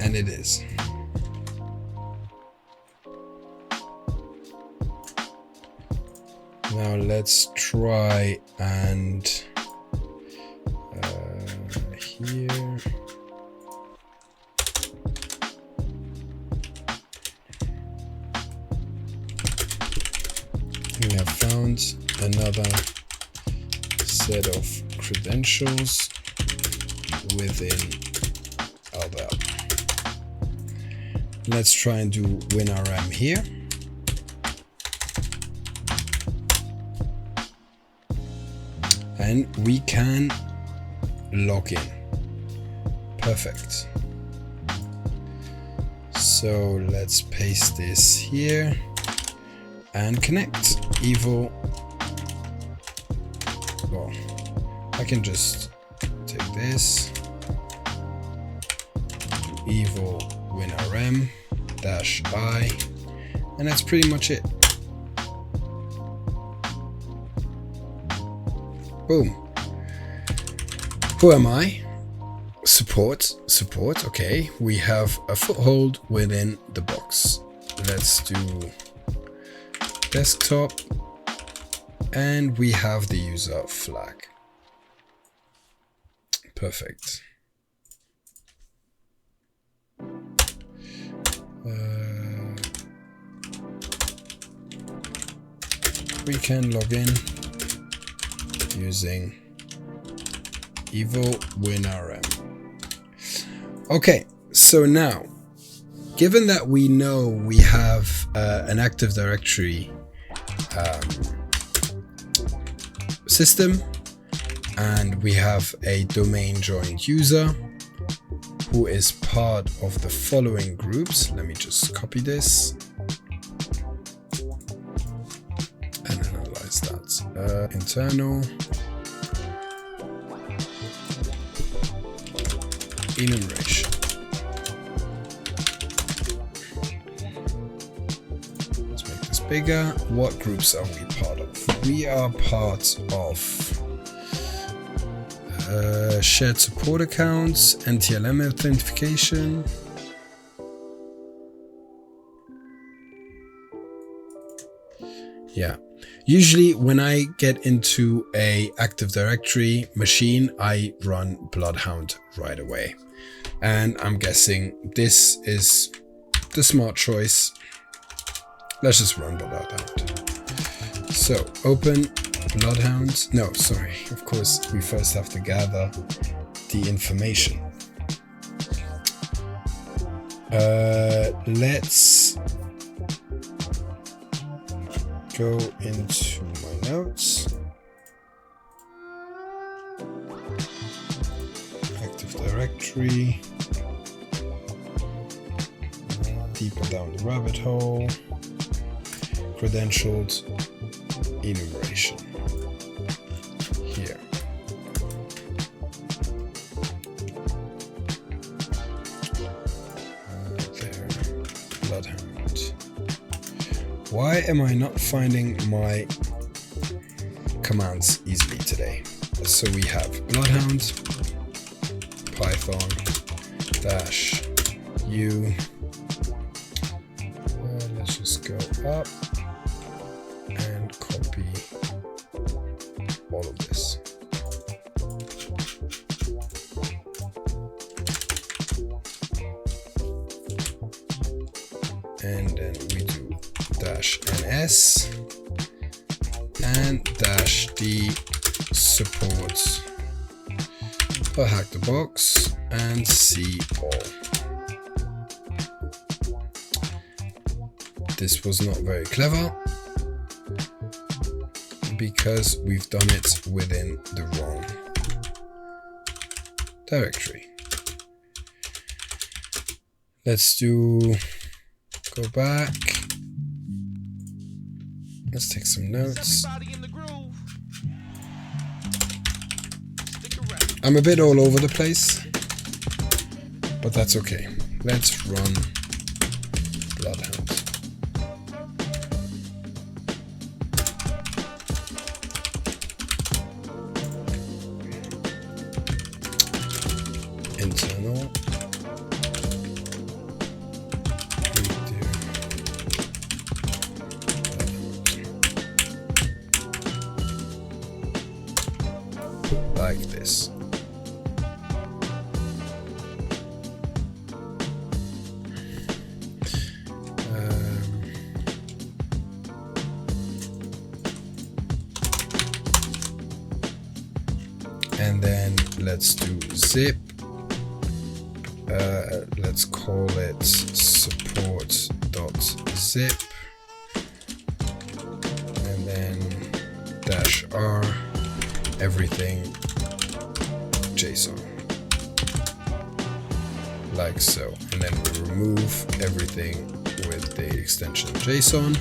and it is. Now let's try and here. We have found another set of credentials within LDAP. Let's try and do WinRM here. And we can log in. Perfect. So let's paste this here and connect. Evil. Well, I can just take this. Do evil WinRM -I, and that's pretty much it. Boom. Who am I? Support. Okay, we have a foothold within the box. Let's do desktop, and we have the user flag. Perfect. We can log in using evil WinRM. Okay, so now, given that we know we have an Active Directory system, and we have a domain joined user who is part of the following groups. Let me just copy this and analyze that. Internal, enumeration. Let's make this bigger. What groups are we part of? We are part of shared support accounts, NTLM authentication, yeah. Usually when I get into a Active Directory machine, I run Bloodhound right away. And I'm guessing this is the smart choice. Let's just run Bloodhound. So open Bloodhound. No, sorry. Of course, we first have to gather the information. Let's go into my notes. Active Directory. Deeper down the rabbit hole. Credentialed enumeration. Here. Bloodhound. Why am I not finding my commands easily today? So we have Bloodhound, Python dash U. Let's just go up and copy all of this. And then we do dash ns and dash d support for Hack the Box and see all. This was not very clever because we've done it within the wrong directory. Let's go back. Let's take some notes. I'm a bit all over the place, but that's okay. Let's run Bloodhound. Internal. Like this. And then let's do zip. Let's call it support.zip. And then -r everything JSON. Like so. And then we remove everything with the extension JSON.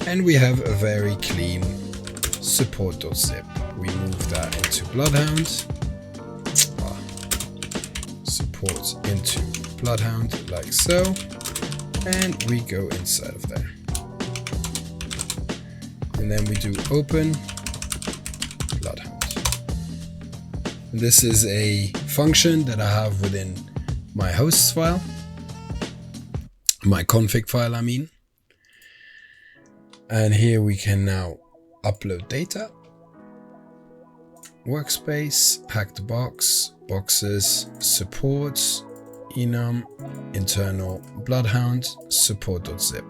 And we have a very clean support.zip. We move that into Bloodhound. Support into Bloodhound like so. And we go inside of there. And then we do open Bloodhound. This is a function that I have within my hosts file. My config file, I mean. And here we can now upload data. Workspace, Hack the Box, boxes, supports, enum, internal, Bloodhound, support.zip.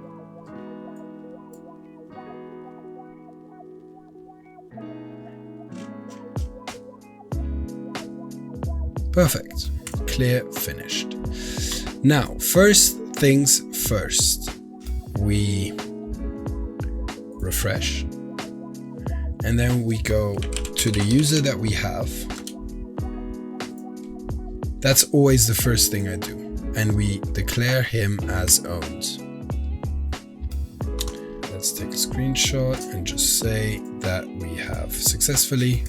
Perfect. Clear, finished. Now, first things first. We refresh. And then we go to the user that we have. That's always the first thing I do. And we declare him as owned. Let's take a screenshot and just say that we have successfully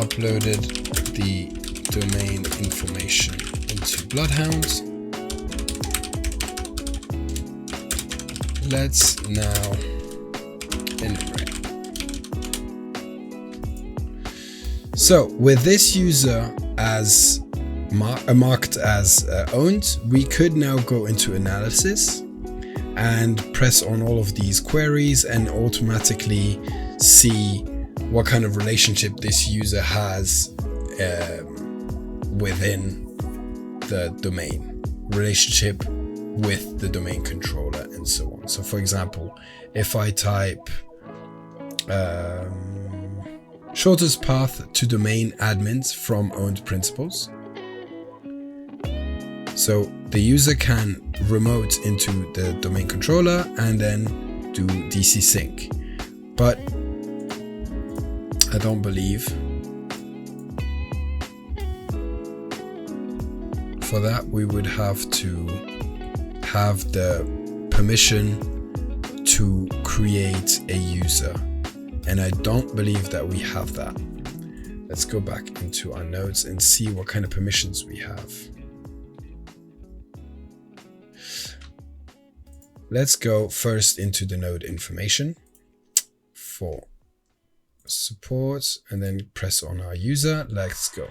uploaded the domain information into Bloodhound. Let's now enumerate. So with this user as marked as owned, we could now go into analysis and press on all of these queries and automatically see what kind of relationship this user has within the domain, relationship with the domain controller and so on. So for example, if I type shortest path to domain admins from owned principals, so the user can remote into the domain controller and then do DC sync. But I don't believe for that we would have to have the permission to create a user, and I don't believe that we have that. Let's go back into our nodes and see what kind of permissions we have. Let's go first into the node information for support and then press on our user. Let's go.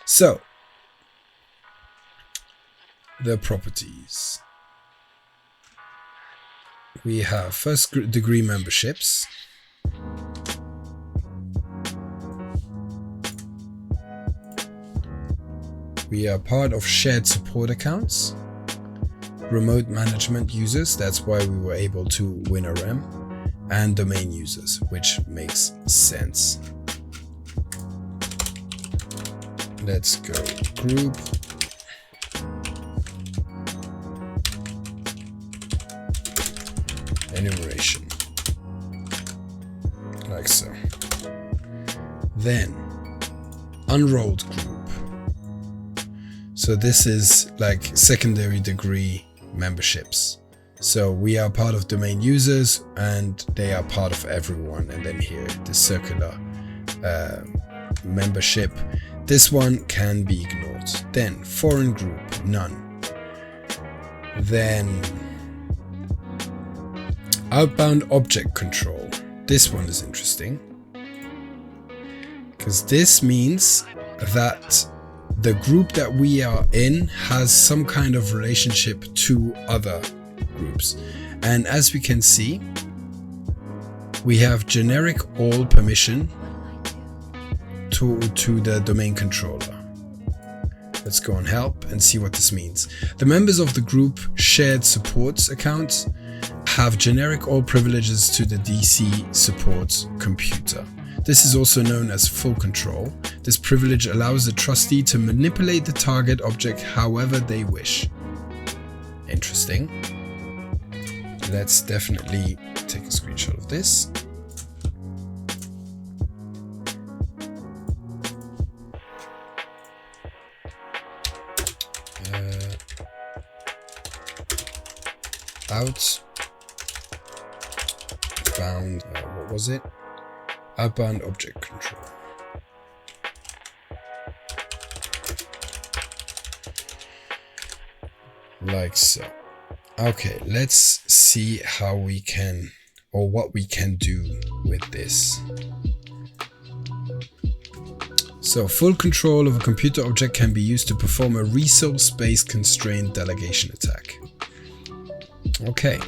So the properties. We have first degree memberships. We are part of shared support accounts. Remote management users, that's why we were able to win a REM, and domain users, which makes sense. Let's go group. Enumeration, like so. Then unrolled group. So this is like secondary degree memberships. So we are part of domain users and they are part of everyone. And then here, the circular membership. This one can be ignored. Then foreign group, none. Then outbound object control. This one is interesting because this means that the group that we are in has some kind of relationship to other groups. And as we can see, we have generic all permission to the domain controller. Let's go on help and see what this means. The members of the group shared supports accounts have generic all privileges to the DC support computer. This is also known as full control. This privilege allows the trustee to manipulate the target object however they wish. Interesting. Let's definitely take a screenshot of this. Outbound, what was it? Outbound object control. Like so. Okay, let's see how we can, or what we can do with this. So full control of a computer object can be used to perform a resource-based constraint delegation attack. Okay.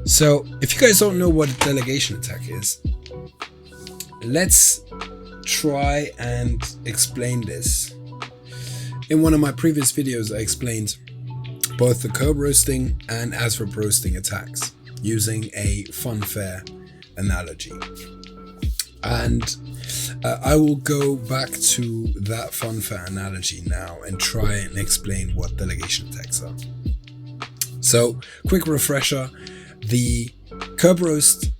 So if you guys don't know what a delegation attack is, let's try and explain this. In one of my previous videos, I explained both the curb roasting and ASRope roasting attacks using a funfair analogy. And I will go back to that funfair analogy now and try and explain what delegation attacks are. So, quick refresher, the Kerberos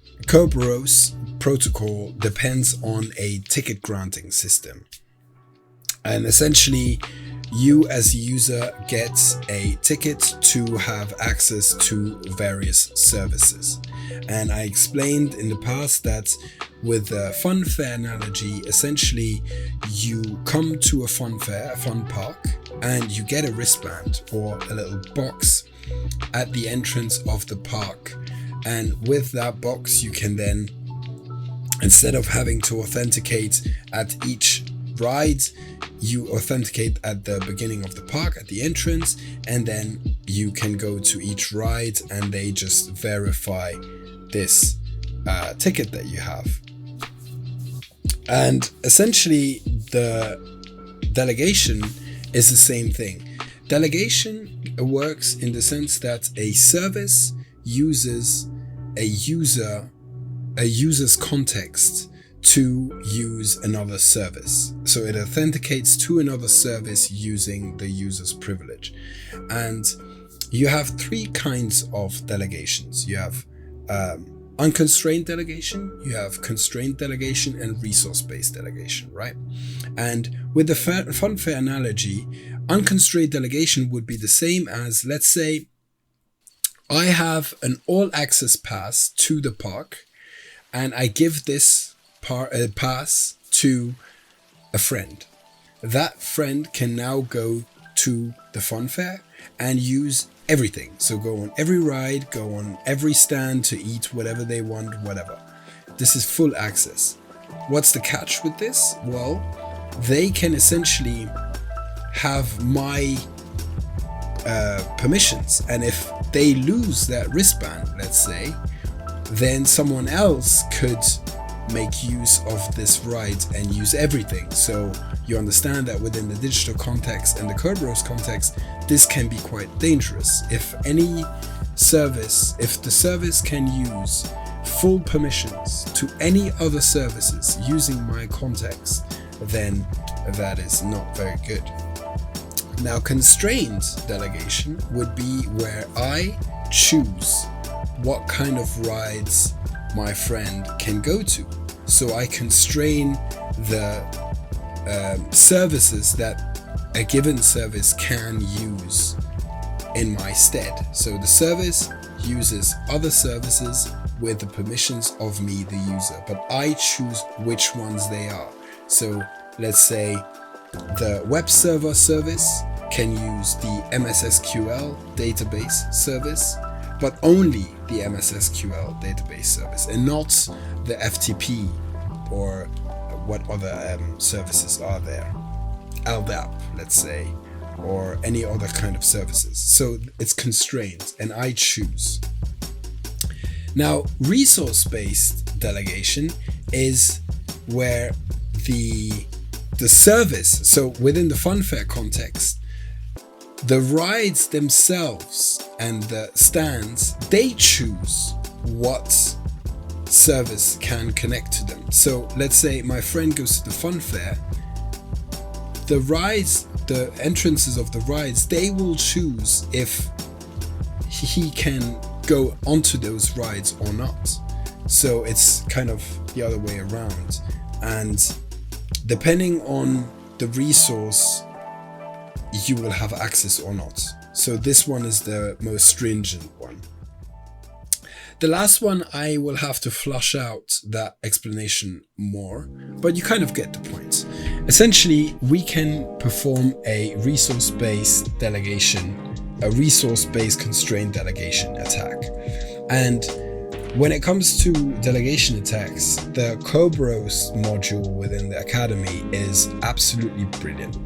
protocol depends on a ticket granting system. And essentially, you as a user get a ticket to have access to various services. And I explained in the past that with the funfair analogy, essentially you come to a funfair, a fun park, and you get a wristband or a little box at the entrance of the park. And with that box, you can then, instead of having to authenticate at each ride, you authenticate at the beginning of the park, at the entrance, and then you can go to each ride and they just verify this ticket that you have. And essentially the delegation is the same thing. Delegation works in the sense that a service uses a user's context to use another service. So it authenticates to another service using the user's privilege. And you have three kinds of delegations. You have unconstrained delegation, you have constrained delegation, and resource-based delegation, right? And with the funfair analogy, unconstrained delegation would be the same as, let's say, I have an all-access pass to the park, and I give this pass to a friend. That friend can now go to the funfair and use everything. So go on every ride, go on every stand to eat whatever they want, whatever. This is full access. What's the catch with this? Well, they can essentially have my permissions, and if they lose that wristband, let's say, then someone else could make use of this ride and use everything. So you understand that within the digital context and the Kerberos context, this can be quite dangerous. If the service can use full permissions to any other services using my context, then that is not very good. Now, constrained delegation would be where I choose what kind of rides my friend can go to. So I constrain the services that a given service can use in my stead. So the service uses other services with the permissions of me, the user, but I choose which ones they are. So let's say the web server service can use the MSSQL database service, but only the MSSQL database service and not the FTP or what other services are there, LDAP, let's say, or any other kind of services. So it's constrained and I choose. Now, resource-based delegation is where the service, so within the funfair context, the rides themselves and the stands, they choose what service can connect to them. So let's say my friend goes to the funfair, the rides, the entrances of the rides, they will choose if he can go onto those rides or not. So it's kind of the other way around. And depending on the resource, you will have access or not. So this one is the most stringent one. The last one, I will have to flush out that explanation more, but you kind of get the point. Essentially, we can perform a resource-based delegation, a resource-based constraint delegation attack. And when it comes to delegation attacks, the Kerberos module within the Academy is absolutely brilliant.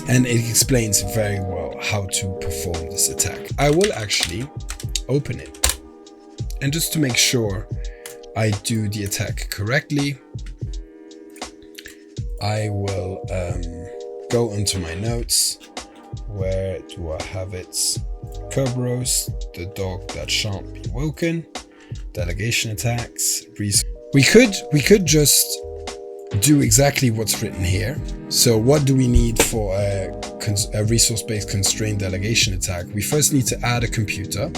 And it explains very well how to perform this attack. I will actually open it. And just to make sure I do the attack correctly, I will go into my notes. Where do I have it? Kerberos, the dog that shan't be woken, delegation attacks, we could just do exactly what's written here. So what do we need for a resource-based constraint delegation attack? We first need to add a computer.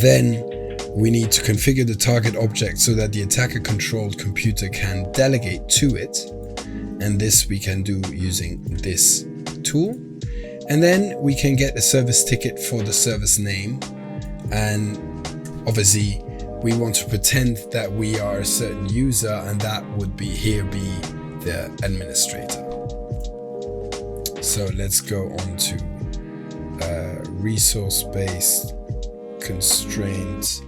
Then we need to configure the target object so that the attacker-controlled computer can delegate to it. And this we can do using this tool. And then we can get a service ticket for the service name. And obviously, we want to pretend that we are a certain user, and that would be the administrator. So let's go on to resource-based constraint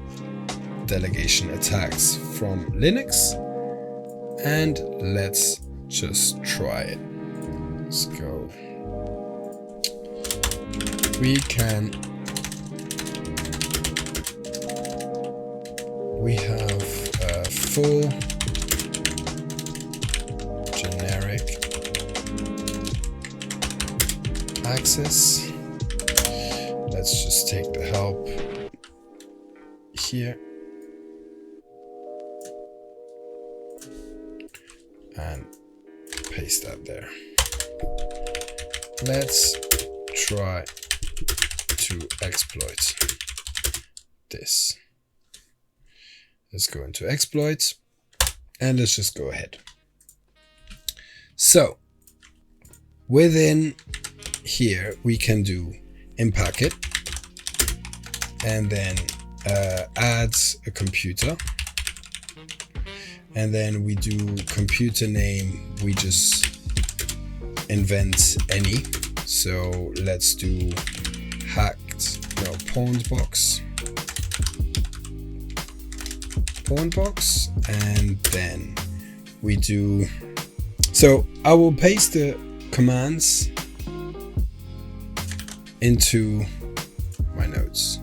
delegation attacks from Linux, and let's just try it. Let's go. We have a full generic access. Let's just take the help here and paste that there. Let's try to exploit this. Let's go into exploits and let's just go ahead. So within here, we can do inpacket and then adds a computer. And then we do computer name, we just invent any. So let's do pawned box, and then we do, so I will paste the commands into my notes,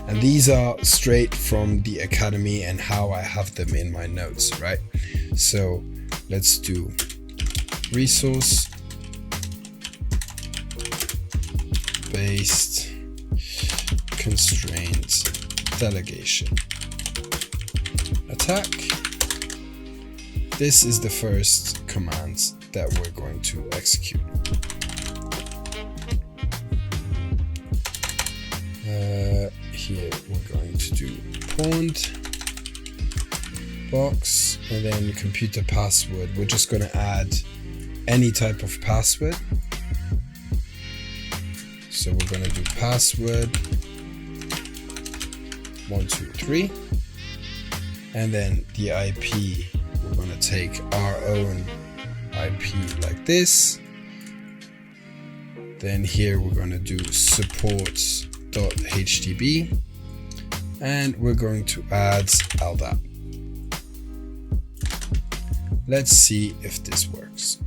and these are straight from the Academy and how I have them in my notes, right? So let's do resource based constraint delegation attack. This is the first command that we're going to execute. Here we're going to do pawned box, and then computer password. We're just going to add any type of password. So we're going to do password 123, and then the IP, we're going to take our own IP like this. Then here we're going to do support.htb, and we're going to add LDAP. Let's see if this works.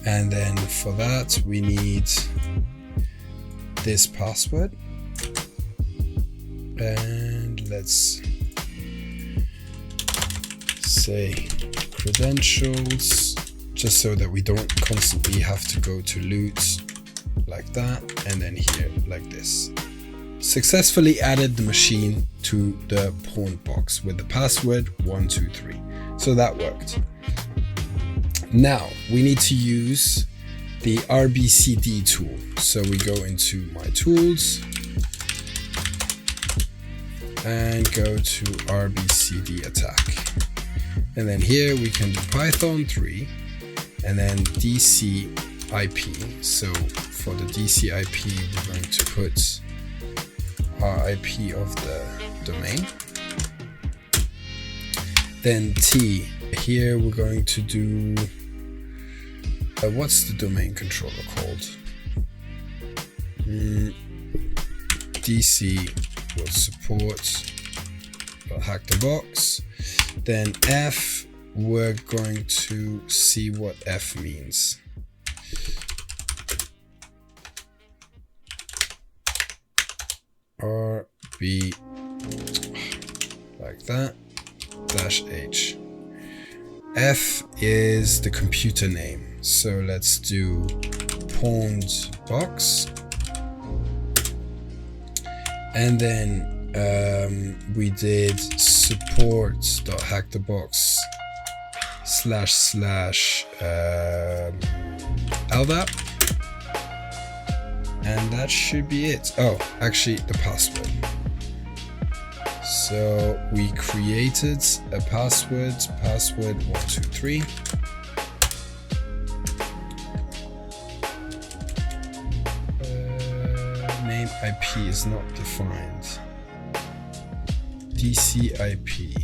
And then for that we need this password, and let's say credentials, just so that we don't constantly have to go to loot like that, and then here like this. Successfully added the machine to the pawned box with the password 123. So that worked. Now we need to use the RBCD tool. So we go into my tools and go to RBCD attack. And then here we can do Python 3 and then DC IP. So for the DC IP, we're going to put our IP of the domain. Then T, here we're going to do, what's the domain controller called? DC will support, we'll hack the box. Then F, we're going to see what F means. RB, like that, -H. F is the computer name. So let's do pawned box. And then we did support.hackthebox / LDAP. And that should be it. Oh, actually the password. So we created a password 123. Name IP is not defined. DC IP.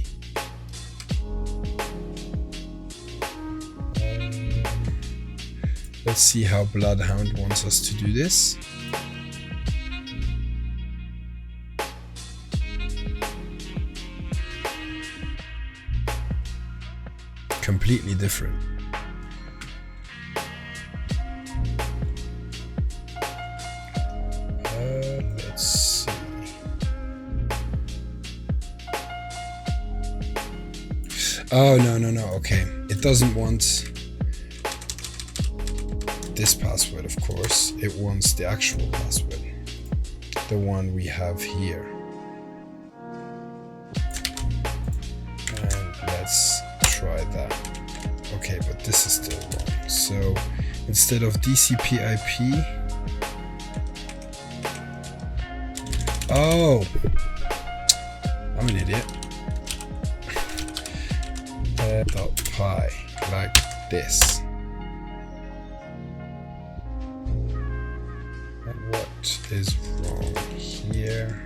Let's see how Bloodhound wants us to do this. Completely different. Let's see. Oh, no. Okay. It doesn't want this password, of course. It wants the actual password. The one we have here. And let's try that. Okay, but this is still wrong. So instead of TCP IP, oh, I'm an idiot. .py, like this. That worked. is wrong here.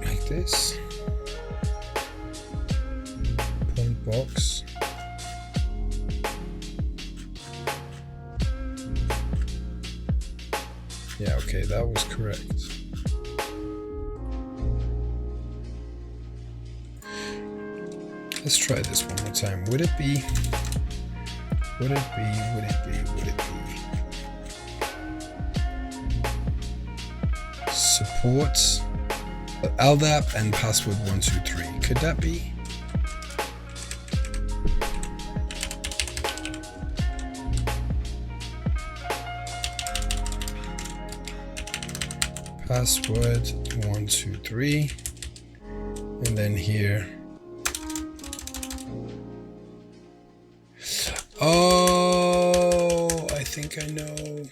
Like this. Point box. Yeah, okay, that was correct. Let's try this one more time. Would it be? Would it be? Would it be? Would it be? Support LDAP and password 123. Could that be? Password 123, and then here. Oh, I think I know.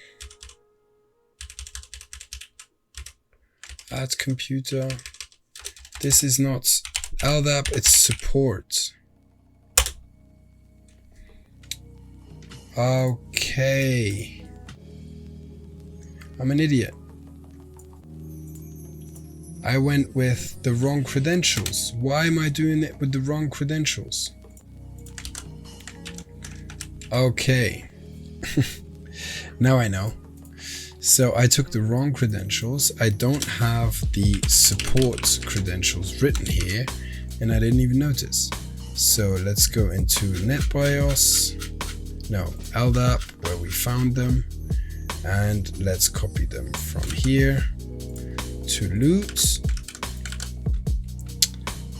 Add computer. This is not LDAP, it's support. Okay. I'm an idiot. I went with the wrong credentials. Why am I doing it with the wrong credentials? Okay. Now I know. So I took the wrong credentials. I don't have the support credentials written here, and I didn't even notice. So let's go into NetBIOS. No, LDAP, where we found them. And let's copy them from here to loot,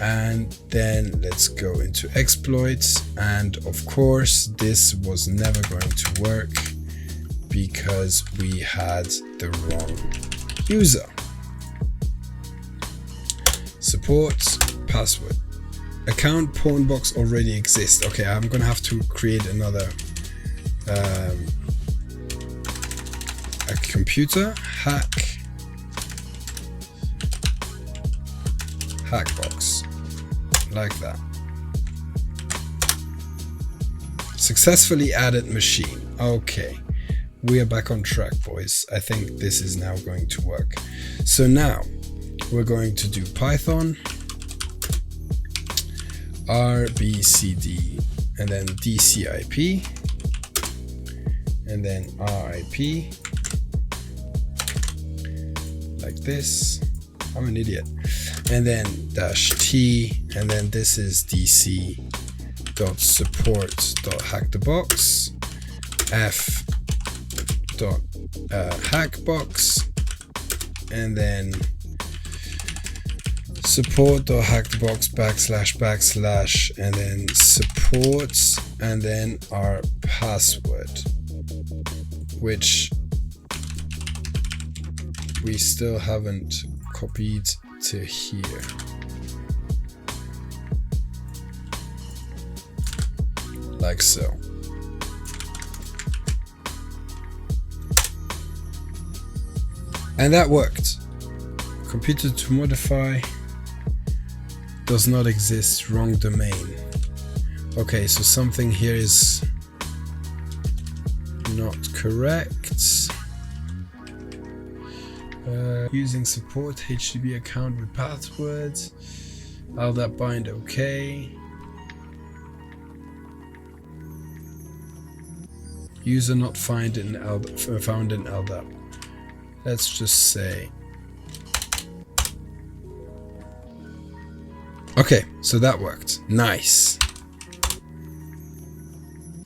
and then let's go into exploits, and of course this was never going to work because we had the wrong user. Support password account pawn box already exists. Okay, I'm gonna have to create another a computer hackbox, like that. Successfully added machine. Okay, we are back on track, boys. I think this is now going to work. So now we're going to do Python rbcd and then dcip and then rip, like this. I'm an idiot. And then -t, and then this is dc.support.hackthebox, f.hackbox, and then support.hackthebox // and then support, and then our password, which we still haven't copied to here. Like so. And that worked. Computer to modify does not exist, wrong domain. Okay, so something here is not correct. Using support HTTP account with passwords. LDAP bind okay. User not found in LDAP. Let's just say. Okay, so that worked. Nice.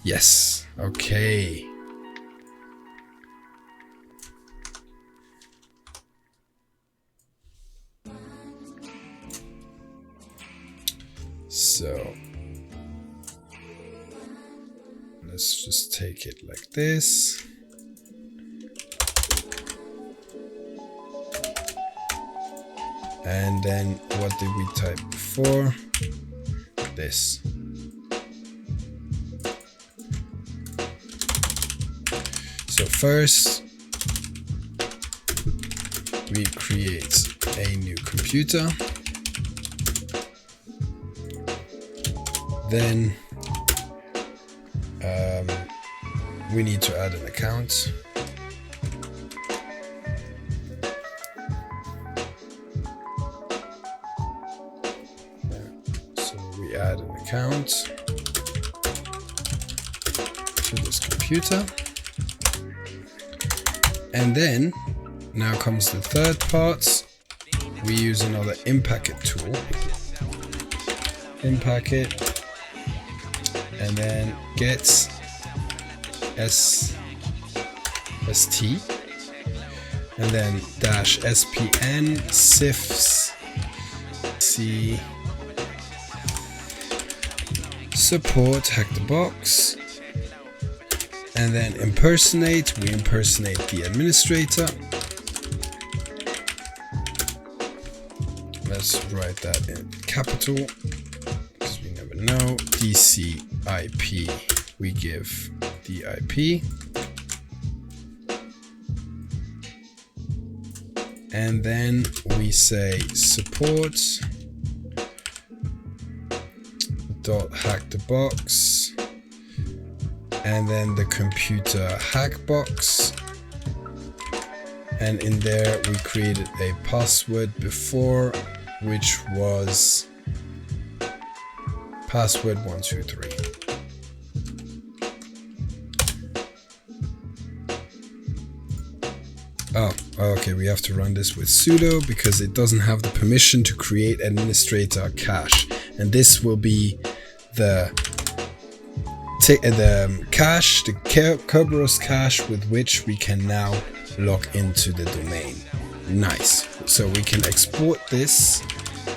Yes. Okay. So let's just take it like this. And then what did we type before? This. So first we create a new computer, then we need to add an account. So we add an account to this computer, and then now comes the third part. We use another Impacket tool, Impacket, and then get st, and then dash spn sifs c support hack the box, and then impersonate. We impersonate the administrator. Let's write that in capital because we never know. DC IP, we give the IP, and then we say support dot hack the box, and then the computer hack box, and in there we created a password before, which was password 123. Oh, okay, we have to run this with sudo because it doesn't have the permission to create administrator cache, and this will be the cache, the Kerberos cache, with which we can now log into the domain. Nice. So we can export this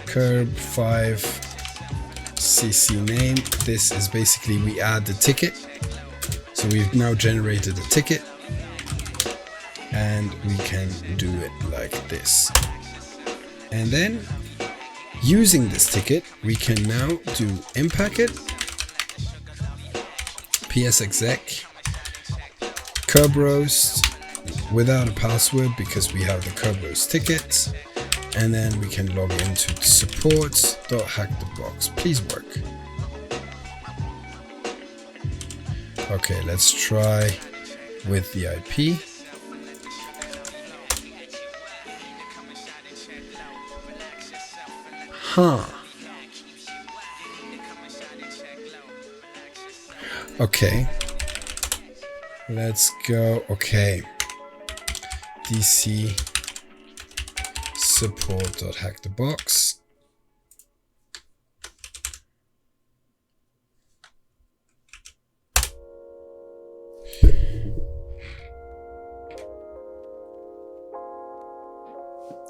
Kerb5 cc name. This is basically, we add the ticket. So we've now generated a ticket, and we can do it like this. And then using this ticket, we can now do Impacket, psexec, Kerberos without a password because we have the Kerberos ticket, and then we can log into support.hackthebox. Please work. Okay, let's try with the IP. Huh. Okay. Let's go. Okay. DC support.hackthebox.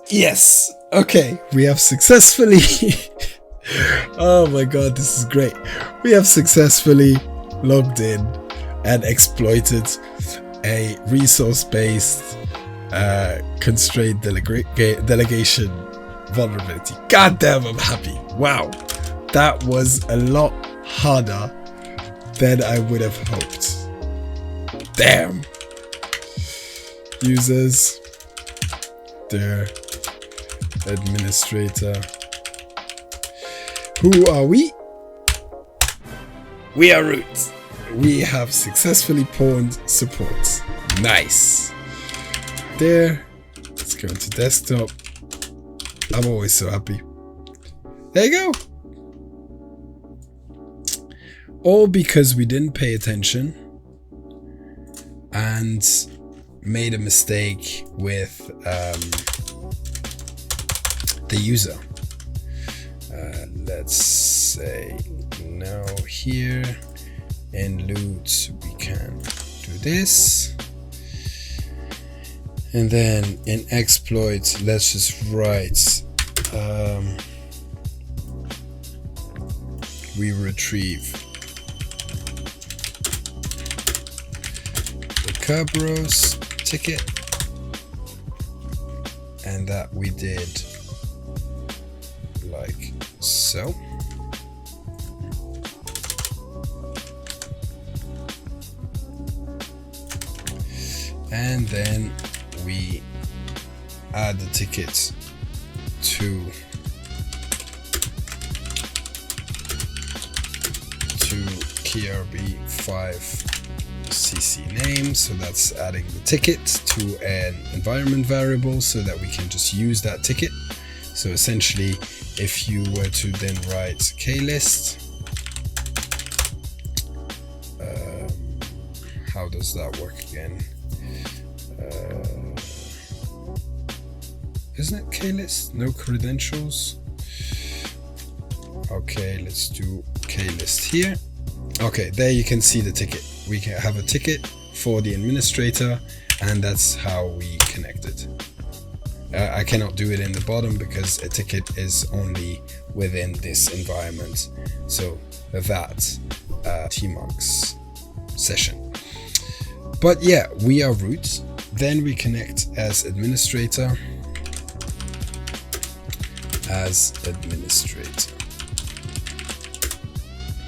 Yes. Okay. We have successfully. Oh my god, this is great. We have successfully logged in and exploited a resource-based constraint delegation vulnerability. God damn, I'm happy. Wow. That was a lot harder than I would have hoped. Damn. Users. Their administrator. Who are we? We are root. We have successfully pawned support. Nice. There. Let's go into desktop. I'm always so happy. There you go. All because we didn't pay attention and made a mistake with the user. Let's say now here in loot we can do this, and then in exploit let's just write we retrieve the Kerberos ticket, and that we did like so. and then we add the ticket to KRB5cc name. So that's adding the ticket to an environment variable so that we can just use that ticket. So essentially, if you were to then write klist, how does that work again? Isn't it klist? No credentials. Okay, let's do klist here. Okay, there you can see the ticket. We can have a ticket for the administrator, and that's how we connect it. I cannot do it in the bottom because a ticket is only within this environment. So that's tmux session. But yeah, we are root. Then we connect as administrator.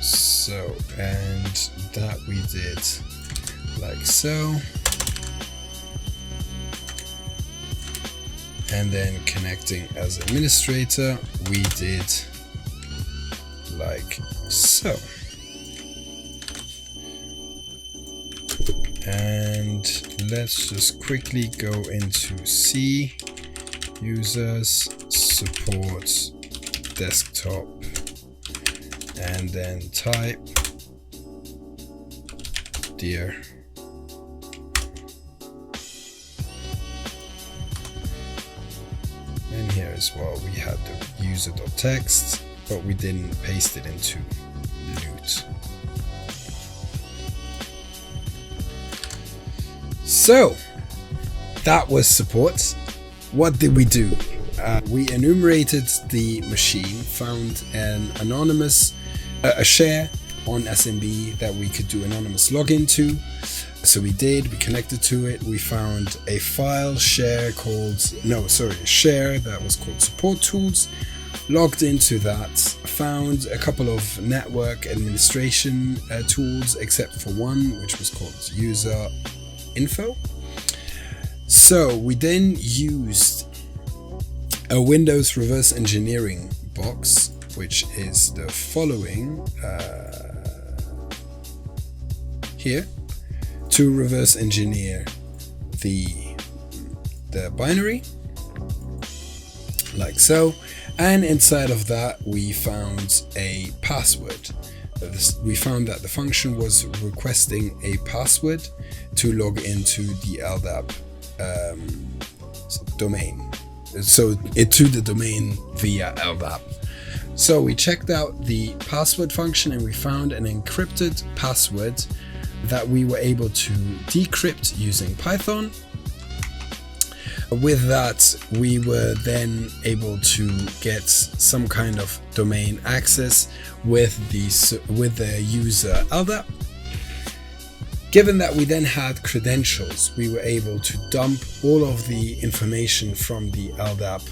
So, and that we did like so. And then connecting as administrator, we did like so. And let's just quickly go into C, users, support, desktop, and then type dir. And here as well we had the user.txt, but we didn't paste it into loot. So that was support. What did we do? We enumerated the machine, found an anonymous a share on SMB that we could do anonymous login to. So we did, we connected to it. We found a file share share that was called support tools, logged into that, found a couple of network administration tools, except for one, which was called user info. So we then used a Windows reverse engineering box, which is the following here, to reverse engineer the binary like so. And inside of that we found a password. We found that the function was requesting a password to log into the LDAP domain, so to the domain via LDAP. So we checked out the password function and we found an encrypted password that we were able to decrypt using Python. With that, we were then able to get some kind of domain access with the user LDAP. Given that we then had credentials, we were able to dump all of the information from the LDAP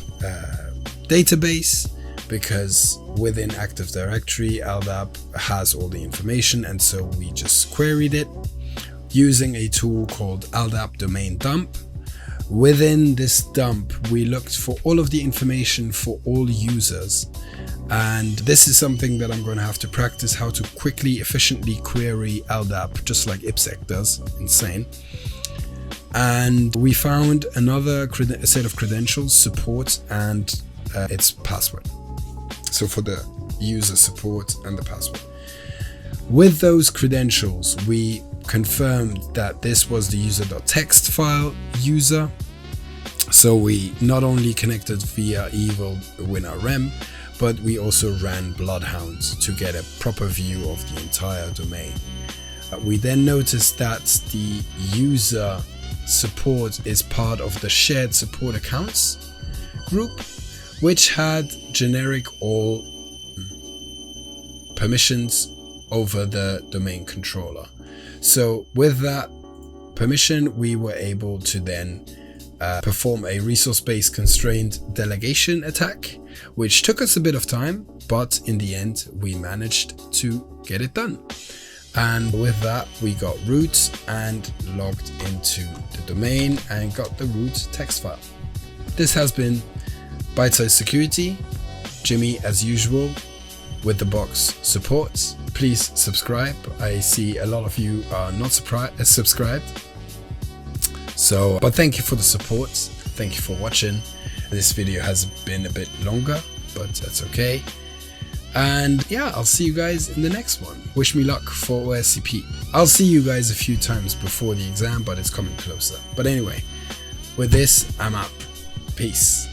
database, because within Active Directory, LDAP has all the information, and so we just queried it using a tool called LDAP domain dump. Within this dump, we looked for all of the information for all users, and this is something that I'm going to have to practice, how to quickly, efficiently query LDAP, just like IPsec does. Insane. And we found another set of credentials, support, and its password. So for the user support and the password. With those credentials, we confirmed that this was the user.txt file user. So we not only connected via evil WinRM, but we also ran Bloodhound to get a proper view of the entire domain. We then noticed that the user support is part of the shared support accounts group, which had generic all permissions over the domain controller. So with that permission, we were able to then perform a resource-based constrained delegation attack, which took us a bit of time, but in the end we managed to get it done. And with that, we got root and logged into the domain and got the root text file. This has been Bytesize Security. Jimmy, as usual, with the box support. Please subscribe. I see a lot of you are not subscribed. So, but thank you for the support. Thank you for watching. This video has been a bit longer, but that's okay. And yeah, I'll see you guys in the next one. Wish me luck for OSCP. I'll see you guys a few times before the exam, but it's coming closer. But anyway, with this, I'm up. Peace.